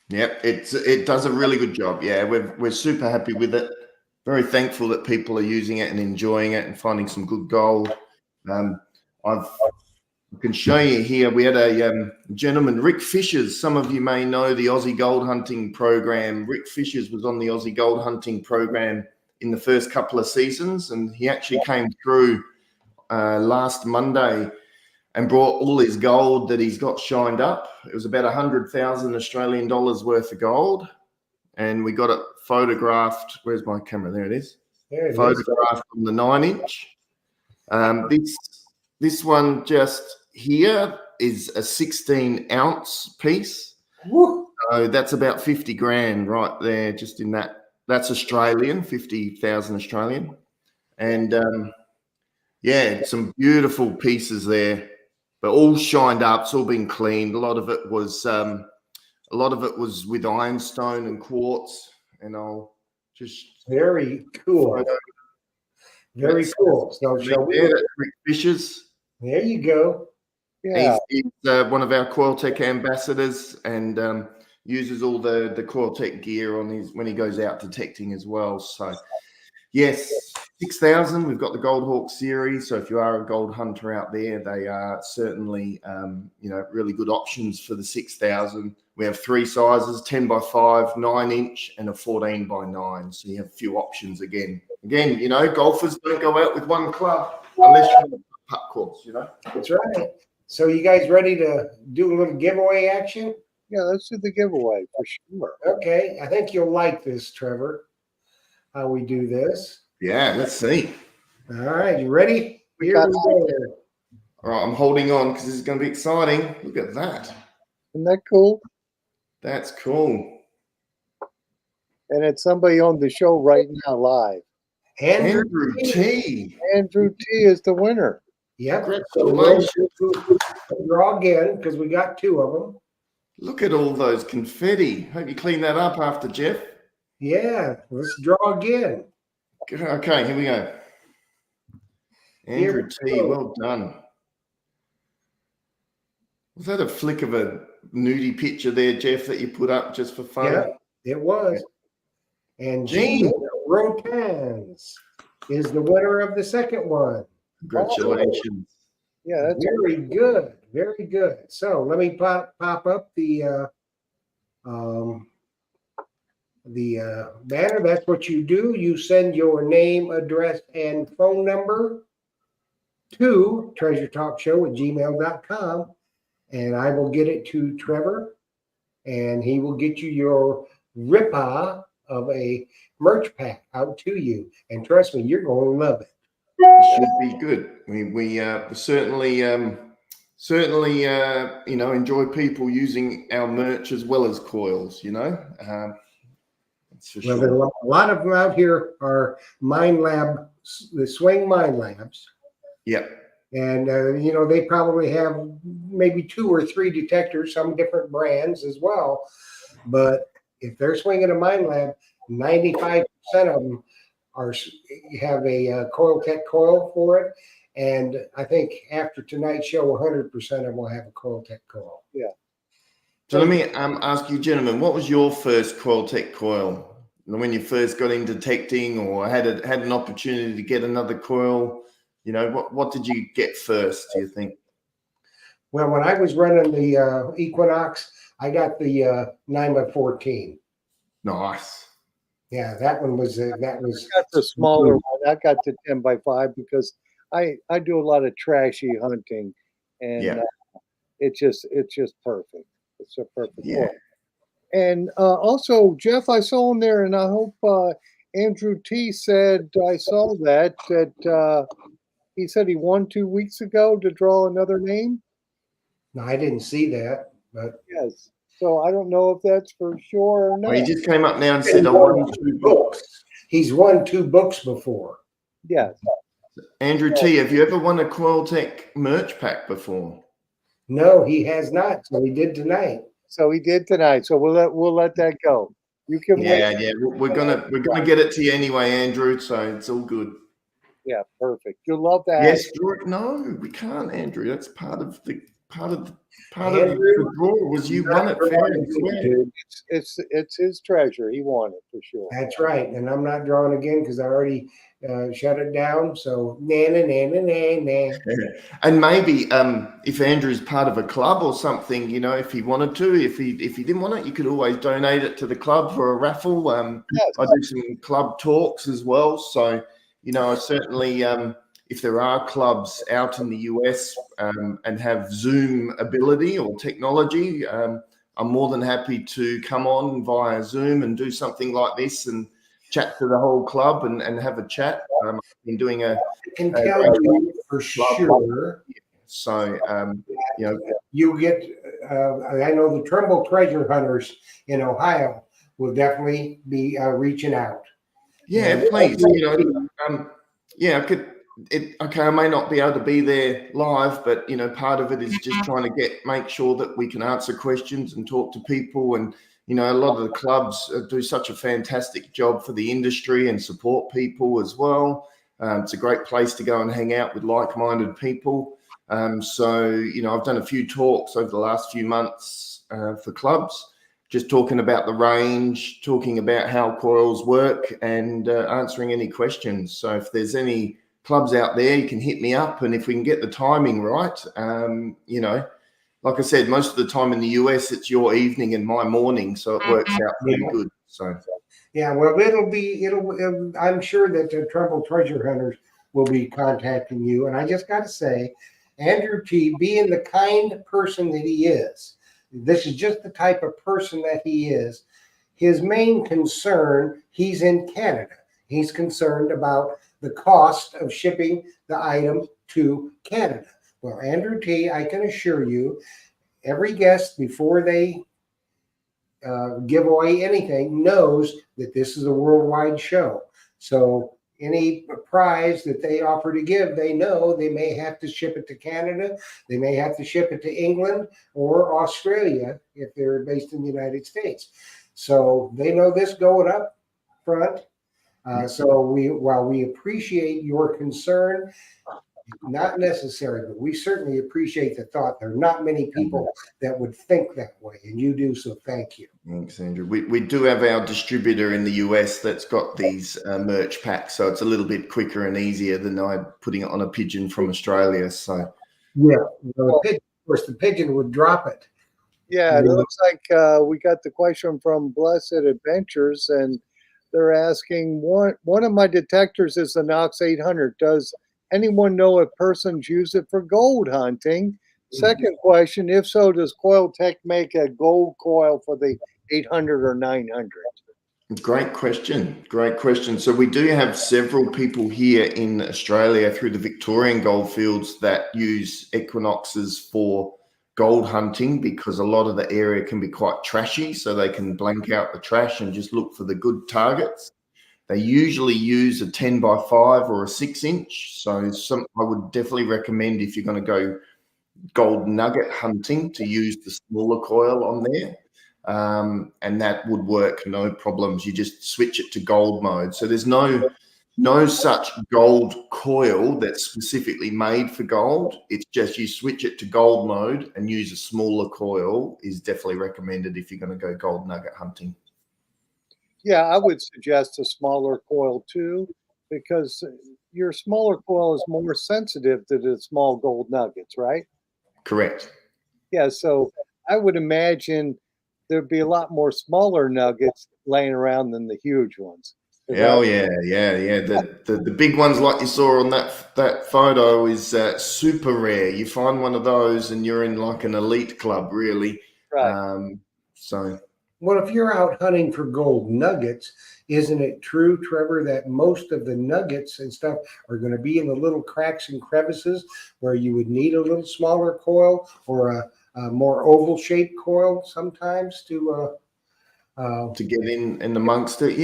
Yep, it does a really good job. Yeah, we're super happy with it. Very thankful that people are using it and enjoying it and finding some good gold. I can show you here. We had a gentleman, Rick Fishers. Some of you may know the Aussie Gold Hunting program. Rick Fishers was on the Aussie Gold Hunting program in the first couple of seasons, and he actually came through last Monday and brought all his gold that he's got shined up. It was about 100,000 Australian dollars worth of gold, and we got it photographed. Where's my camera? There it is. Photographed on the 9-inch. This one just here is a 16-ounce piece. Woo. So that's about 50 grand right there, just in that. That's Australian, 50,000 Australian. And some beautiful pieces there, but all shined up. It's all been cleaned. A lot of it was with ironstone and quartz. And I'll just very cool. Very cool. So shall we? Rick Fishers. There you go. Yeah. He's one of our Coil-Tek ambassadors, and uses all the Coil-Tek gear on his when he goes out detecting as well. So yes, 6,000. We've got the Gold Hawk series. So if you are a gold hunter out there, they are certainly really good options for the 6,000. We have 3 sizes: 10 by 5, 9-inch, and a 14 by 9. So you have a few options again. Again, golfers don't go out with one club unless you're on a putt course. That's right. So you guys ready to do a little giveaway action? Yeah, let's do the giveaway for sure. Okay. I think you'll like this, Trevor, how we do this. Yeah, let's see. All right. You ready? Here we go. All right, I'm holding on because this is going to be exciting. Look at that. Isn't that cool? That's cool. And it's somebody on the show right now live. Andrew T. Andrew T is the winner. Yep. Congratulations. Draw again because we got 2 of them. Look at all those confetti. Hope you clean that up after, Jeff. Yeah. Let's draw again. Okay, here we go. Andrew T, well done. Was that a flick of a nudie picture there, Jeff, that you put up just for fun? Yeah, it was. And Gene Rotans is the winner of the second one. Congratulations. Yeah, that's Very good. Very good. So let me pop up the banner. That's what you do. You send your name, address, and phone number to treasuretalkshow@gmail.com, and I will get it to Trevor, and he will get you your ripa of a merch pack out to you. And trust me, you're going to love it. It should be good. We certainly enjoy people using our merch as well as coils. That's for Well, sure. there are a lot of them out here are Mind Lab, the Swing Mind Labs. Yep. And, they probably have maybe 2 or 3 detectors, some different brands as well. But if they're swinging a Mind Lab, 95% of them have a Coil-Tek coil for it. And I think after tonight's show, 100% of them will have a Coil-Tek coil. Yeah. So let me ask you, gentlemen, what was your first Coil-Tek coil? When you first got into detecting or had an opportunity to get another coil, what did you get first, do you think? Well, when I was running the Equinox, I got the 9x14. Nice. Yeah, that was. I got the smaller one. I got the 10 by 5 because I do a lot of trashy hunting, and it's just perfect. It's a perfect coil. And also, Jeff, I saw him there, and I hope Andrew T said I saw that he said he won 2 weeks ago to draw another name. No, I didn't see that, but yes. So I don't know if that's for sure or not. Well, he just came up now and said, "I won 2 books." He's won 2 books before. Yes. Andrew T, have you ever won a Coil-Tek merch pack before? No, he has not. So he did tonight. So he did tonight. So we'll let that go. You can wait. Yeah. We're gonna get it to you anyway, Andrew. So it's all good. Yeah, perfect. You'll love that. Yes, no, we can't, Andrew. That's part of the draw was you won it fair and square. It's his treasure. He won it for sure. That's right. And I'm not drawing again because I already shut it down. So nah. And maybe if Andrew's part of a club or something, if he wanted to, if he didn't want it, you could always donate it to the club for a raffle. Yes. I do some club talks as well. So, I certainly if there are clubs out in the US and have Zoom ability or technology, I'm more than happy to come on via Zoom and do something like this and chat to the whole club and have a chat. I've been doing I can tell you for sure. So, you get, I know the Trimble treasure hunters in Ohio will definitely be reaching out. Yeah, please. I may not be able to be there live, but part of it is just trying to make sure that we can answer questions and talk to people. And a lot of the clubs do such a fantastic job for the industry and support people as well. It's a great place to go and hang out with like-minded people. So, I've done a few talks over the last few months for clubs, just talking about the range, talking about how coils work, and answering any questions. So if there's any clubs out there, you can hit me up, and if we can get the timing right, like I said, most of the time in the US, it's your evening and my morning, so it works out pretty good. So yeah, well, I'm sure that the Trumbull Treasure Hunters will be contacting you. And I just got to say, Andrew T, being the kind person that he is, this is just the type of person that he is. His main concern, he's in Canada. He's concerned about the cost of shipping the item to Canada. Well, Andrew T, I can assure you, every guest before they give away anything knows that this is a worldwide show. So any prize that they offer to give, they know they may have to ship it to Canada, they may have to ship it to England or Australia if they're based in the United States. So they know this going up front. While we appreciate your concern, not necessary, but we certainly appreciate the thought. There are not many people that would think that way, and you do, so thank you. Thanks, Andrew. We do have our distributor in the US that's got these merch packs, so it's a little bit quicker and easier than putting it on a pigeon from Australia. So yeah, well, of course, the pigeon would drop it. Yeah, it looks like we got the question from Blessed Adventures, and they're asking, one of my detectors is the Knox 800. Does anyone know if persons use it for gold hunting? Second question, if so, does Coil-Tek make a gold coil for the 800 or 900? Great question. Great question. So we do have several people here in Australia through the Victorian goldfields that use Equinoxes for gold hunting, because a lot of the area can be quite trashy, so they can blank out the trash and just look for the good targets. They usually use a 10 by 5 or a 6-inch. So I would definitely recommend, if you're going to go gold nugget hunting, to use the smaller coil on there. And that would work, no problems. You just switch it to gold mode. So there's no such gold coil that's specifically made for gold. It's just you switch it to gold mode and use a smaller coil is definitely recommended if you're going to go gold nugget hunting. Yeah, I would suggest a smaller coil too, because your smaller coil is more sensitive to the small gold nuggets, right? Correct. Yeah, so I would imagine there'd be a lot more smaller nuggets laying around than the huge ones. Oh yeah. The big ones like you saw on that photo is super rare. You find one of those and you're in like an elite club, really. Right. Well, if you're out hunting for gold nuggets, isn't it true, Trevor, that most of the nuggets and stuff are going to be in the little cracks and crevices where you would need a little smaller coil or a more oval-shaped coil sometimes to get in amongst it?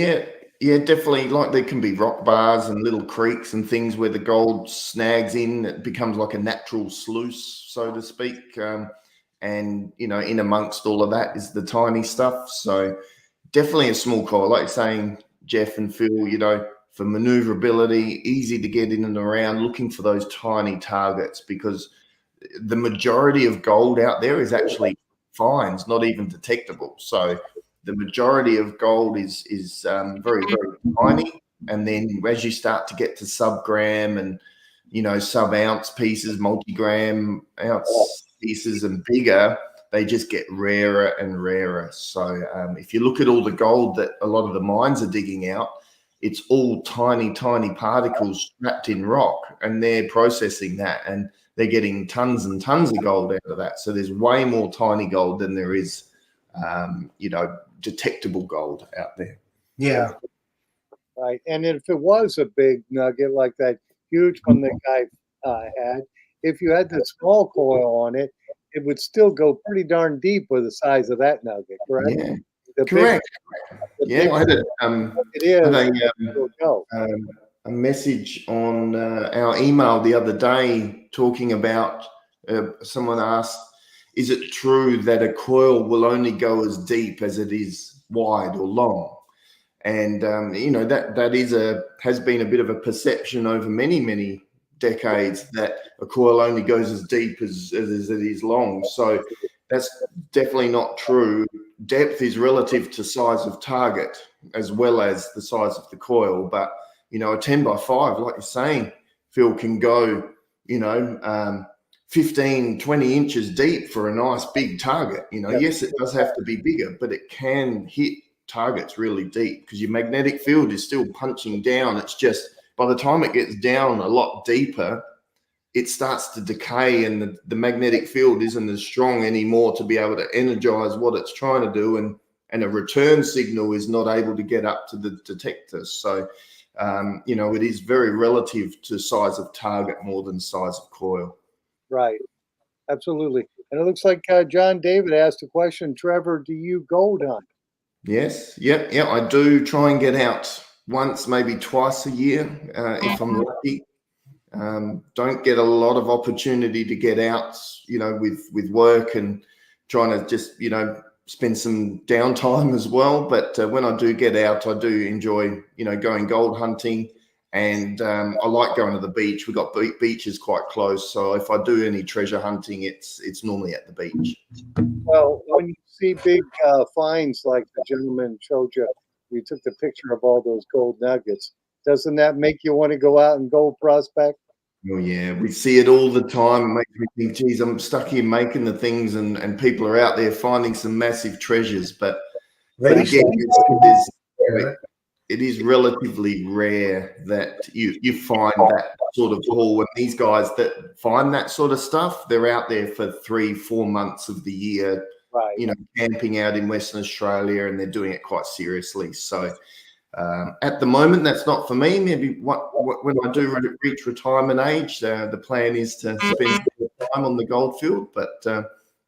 Yeah, definitely. Like there can be rock bars and little creeks and things where the gold snags in. It becomes like a natural sluice, so to speak. And in amongst all of that is the tiny stuff. So definitely a small coil, like you're saying, Jeff and Phil, for maneuverability, easy to get in and around, looking for those tiny targets, because the majority of gold out there is actually fines, not even detectable. So the majority of gold is very, very tiny. And then as you start to get to sub-gram and, sub-ounce pieces, multi-gram ounce pieces and bigger, they just get rarer and rarer. So if you look at all the gold that a lot of the mines are digging out, it's all tiny, tiny particles trapped in rock, and they're processing that, and they're getting tons and tons of gold out of that. So there's way more tiny gold than there is, detectable gold out there. Yeah. Right. And if it was a big nugget like that huge one that guy had, if you had the small coil on it, it would still go pretty darn deep with the size of that nugget, correct? Yeah, correct. I had a message on our email the other day talking about someone asked, is it true that a coil will only go as deep as it is wide or long? And that has been a bit of a perception over many decades that a coil only goes as deep as it is long. So that's definitely not true. Depth is relative to size of target as well as the size of the coil. But, you know, a 10x5, like you're saying, Phil, can go, you know, 15, 20 inches deep for a nice big target. You know, yes, it does have to be bigger, but it can hit targets really deep because your magnetic field is still punching down. It's just by the time it gets down a lot deeper, it starts to decay and the magnetic field isn't as strong anymore to be able to energize what it's trying to do. And a return signal is not able to get up to the detectors. So, you know, it is very relative to size of target more than size of coil. Right. Absolutely. And it looks like John David asked a question. Trevor, do you gold hunt? Yes. Yep. Yeah. I do try and get out once, maybe twice a year if I'm lucky. Don't get a lot of opportunity to get out, you know, with work and trying to just, you know, spend some downtime as well. But when I do get out, I do enjoy, you know, going gold hunting. And I like going to the beach. We've got beaches quite close. So if I do any treasure hunting, it's normally at the beach. Well, when you see big finds like the gentleman showed you, we took the picture of all those gold nuggets. Doesn't that make you want to go out and gold prospect? Oh, yeah. We see it all the time. It makes me think, geez, I'm stuck here making the things and people are out there finding some massive treasures. But again, it is relatively rare that you find that sort of haul. And these guys that find that sort of stuff, they're out there for 3-4 months of the year, right, you know, camping out in Western Australia, and they're doing it quite seriously. So at the moment, that's not for me. Maybe when I do reach retirement age, the plan is to spend time on the gold field. But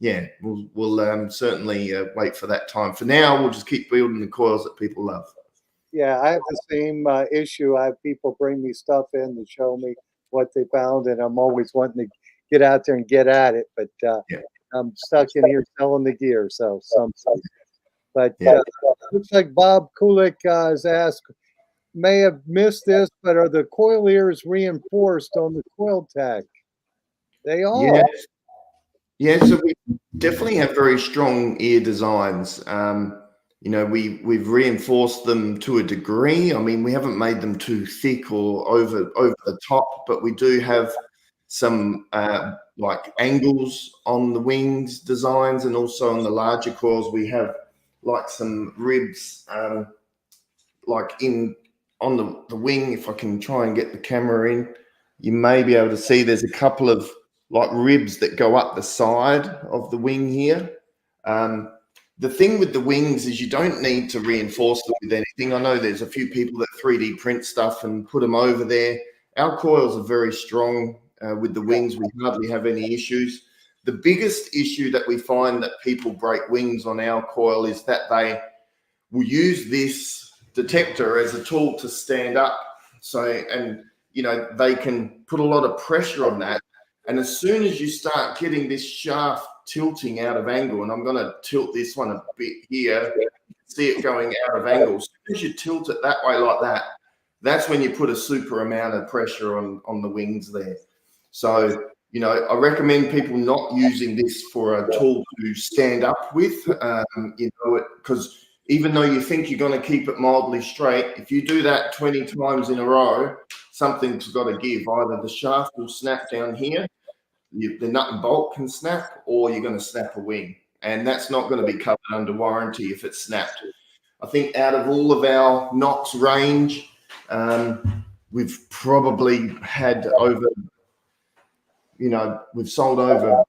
yeah, we'll certainly wait for that time. For now, we'll just keep building the coils that people love. Yeah, I have the same issue. I have people bring me stuff in to show me what they found, and I'm always wanting to get out there and get at it. But I'm stuck in here selling the gear, so some. But looks like Bob Kulik has asked, may have missed this, but are the coil ears reinforced on the Coil-Tek? They are. Yeah, so we definitely have very strong ear designs. You know, we've reinforced them to a degree. I mean, we haven't made them too thick or over the top, but we do have some like angles on the wings designs, and also on the larger coils we have like some ribs like in on the wing. If I can try and get the camera in, you may be able to see there's a couple of like ribs that go up the side of the wing here. The thing with the wings is you don't need to reinforce them with anything. I know there's a few people that 3D print stuff and put them over there. Our coils are very strong with the wings. We hardly have any issues. The biggest issue that we find that people break wings on our coil is that they will use this detector as a tool to stand up. So, and you know, they can put a lot of pressure on that. And as soon as you start getting this shaft tilting out of angle, and I'm going to tilt this one a bit here, see it going out of angle. As soon as you tilt it that way like that, that's when you put a super amount of pressure on the wings there. So, you know, I recommend people not using this for a tool to stand up with, you know, because even though you think you're going to keep it mildly straight, if you do that 20 times in a row, something's got to give. Either the shaft will snap down here, the nut and bolt can snap, or you're going to snap a wing. And that's not going to be covered under warranty if it's snapped. I think out of all of our Knox range, we've probably had over, you know, we've sold over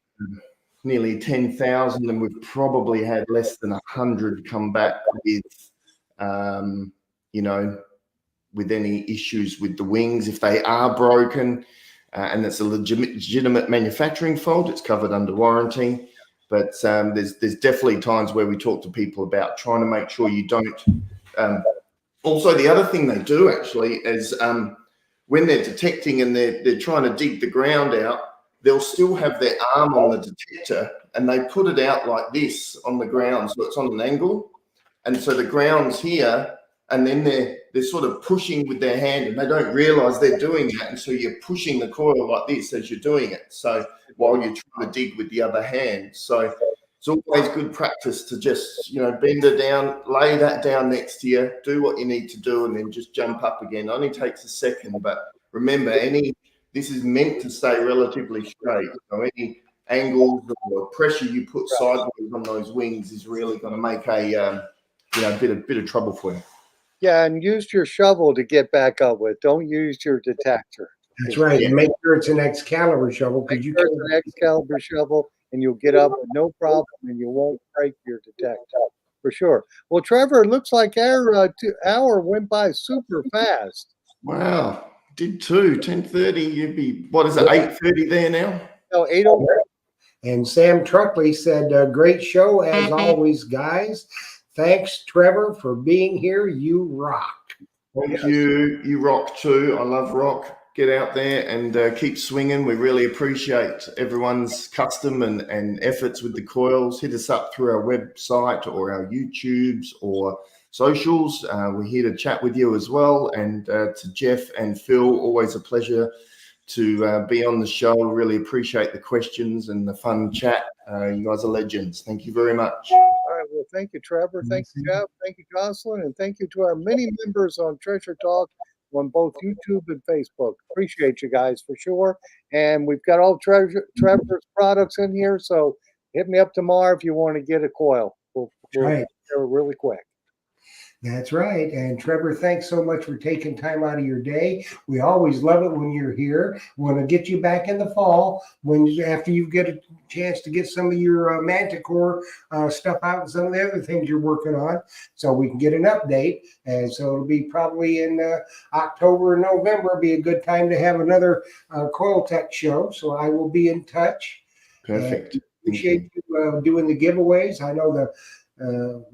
nearly 10,000, and we've probably had less than 100 come back with, you know, with any issues with the wings. If they are broken and it's a legitimate manufacturing fault, it's covered under warranty. But there's definitely times where we talk to people about trying to make sure you don't. Also, the other thing they do actually is when they're detecting and they're trying to dig the ground out, they'll still have their arm on the detector and they put it out like this on the ground. So it's on an angle. And so the ground's here and then they're sort of pushing with their hand, and they don't realize they're doing that, and so you're pushing the coil like this as you're doing it. So while you're trying to dig with the other hand, so it's always good practice to just, you know, bend it down, lay that down next to you, do what you need to do, and then just jump up again. It only takes a second, but remember, this is meant to stay relatively straight. So any angles or pressure you put sideways on those wings is really going to make a bit of trouble for you. Yeah, and use your shovel to get back up with. Don't use your detector. That's right. And make sure it's an Excalibur shovel, because you There's can. an Excalibur shovel, and you'll get up with no problem, and you won't break your detector for sure. Well, Trevor, it looks like our hour went by super fast. Wow, did too. 10:30. You'd be, what is it? 8:30 there now. No, 8:00. And Sam Truckley said, great show as always, guys. Thanks, Trevor, for being here. You rock. Thank you. You rock too. I love rock. Get out there and keep swinging. We really appreciate everyone's custom and efforts with the coils. Hit us up through our website or our YouTubes or socials. We're here to chat with you as well. And to Jeff and Phil, always a pleasure to be on the show. Really appreciate the questions and the fun chat. You guys are legends. Thank you very much. All right. Well, thank you, Trevor. Thank you, Jeff. Thank you, Jocelyn. And thank you to our many members on Treasure Talk on both YouTube and Facebook. Appreciate you guys for sure. And we've got all Trevor's products in here. So hit me up tomorrow if you want to get a coil. We'll Right. do it really quick. That's right. And Trevor, thanks so much for taking time out of your day. We always love it when you're here. We want to get you back in the fall after you get a chance to get some of your Manticore stuff out and some of the other things you're working on, so we can get an update. And so it'll be probably in October or November. Be a good time to have another Coil-Tek show. So I will be in touch. Perfect. Appreciate you doing the giveaways. I know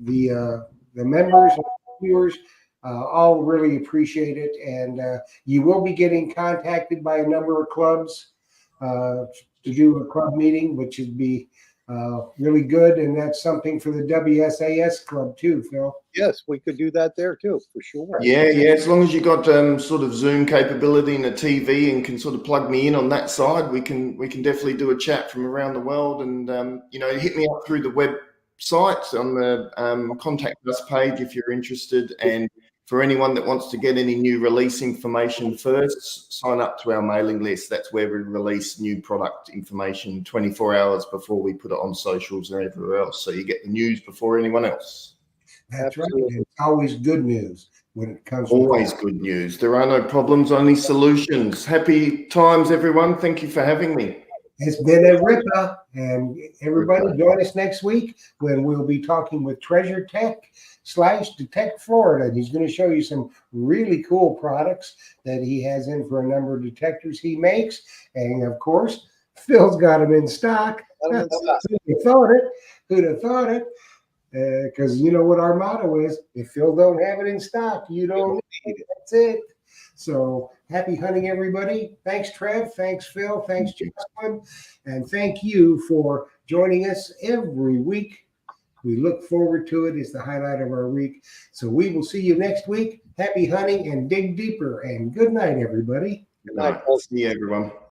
the members, viewers, all really appreciate it. And you will be getting contacted by a number of clubs to do a club meeting, which would be really good. And that's something for the WSAS club too, Phil. Yes, we could do that there too, for sure. Yeah. As long as you got sort of Zoom capability and a TV and can sort of plug me in on that side, we can definitely do a chat from around the world. And hit me up through the website on the contact us page if you're interested. And for anyone that wants to get any new release information first, sign up to our mailing list. That's where we release new product information 24 hours before we put it on socials or everywhere else. So you get the news before anyone else. That's right. It's always good news when it comes. Always good news. There are no problems, only solutions. Happy times, everyone. Thank you for having me. It's been a ripper, and everybody join us next week when we'll be talking with Treasure Tech / Detect Florida. And he's going to show you some really cool products that he has in for a number of detectors he makes. And of course, Phil's got them in stock. Who'd have thought it? Who'd have thought it? Because you know what our motto is: if Phil don't have it in stock, you don't need it. That's it. So happy hunting, everybody. Thanks, Trev. Thanks, Phil. Thanks, Jocelyn. And thank you for joining us every week. We look forward to it. It's the highlight of our week. So we will see you next week. Happy hunting and dig deeper. And good night, everybody. Good night. See you, everyone.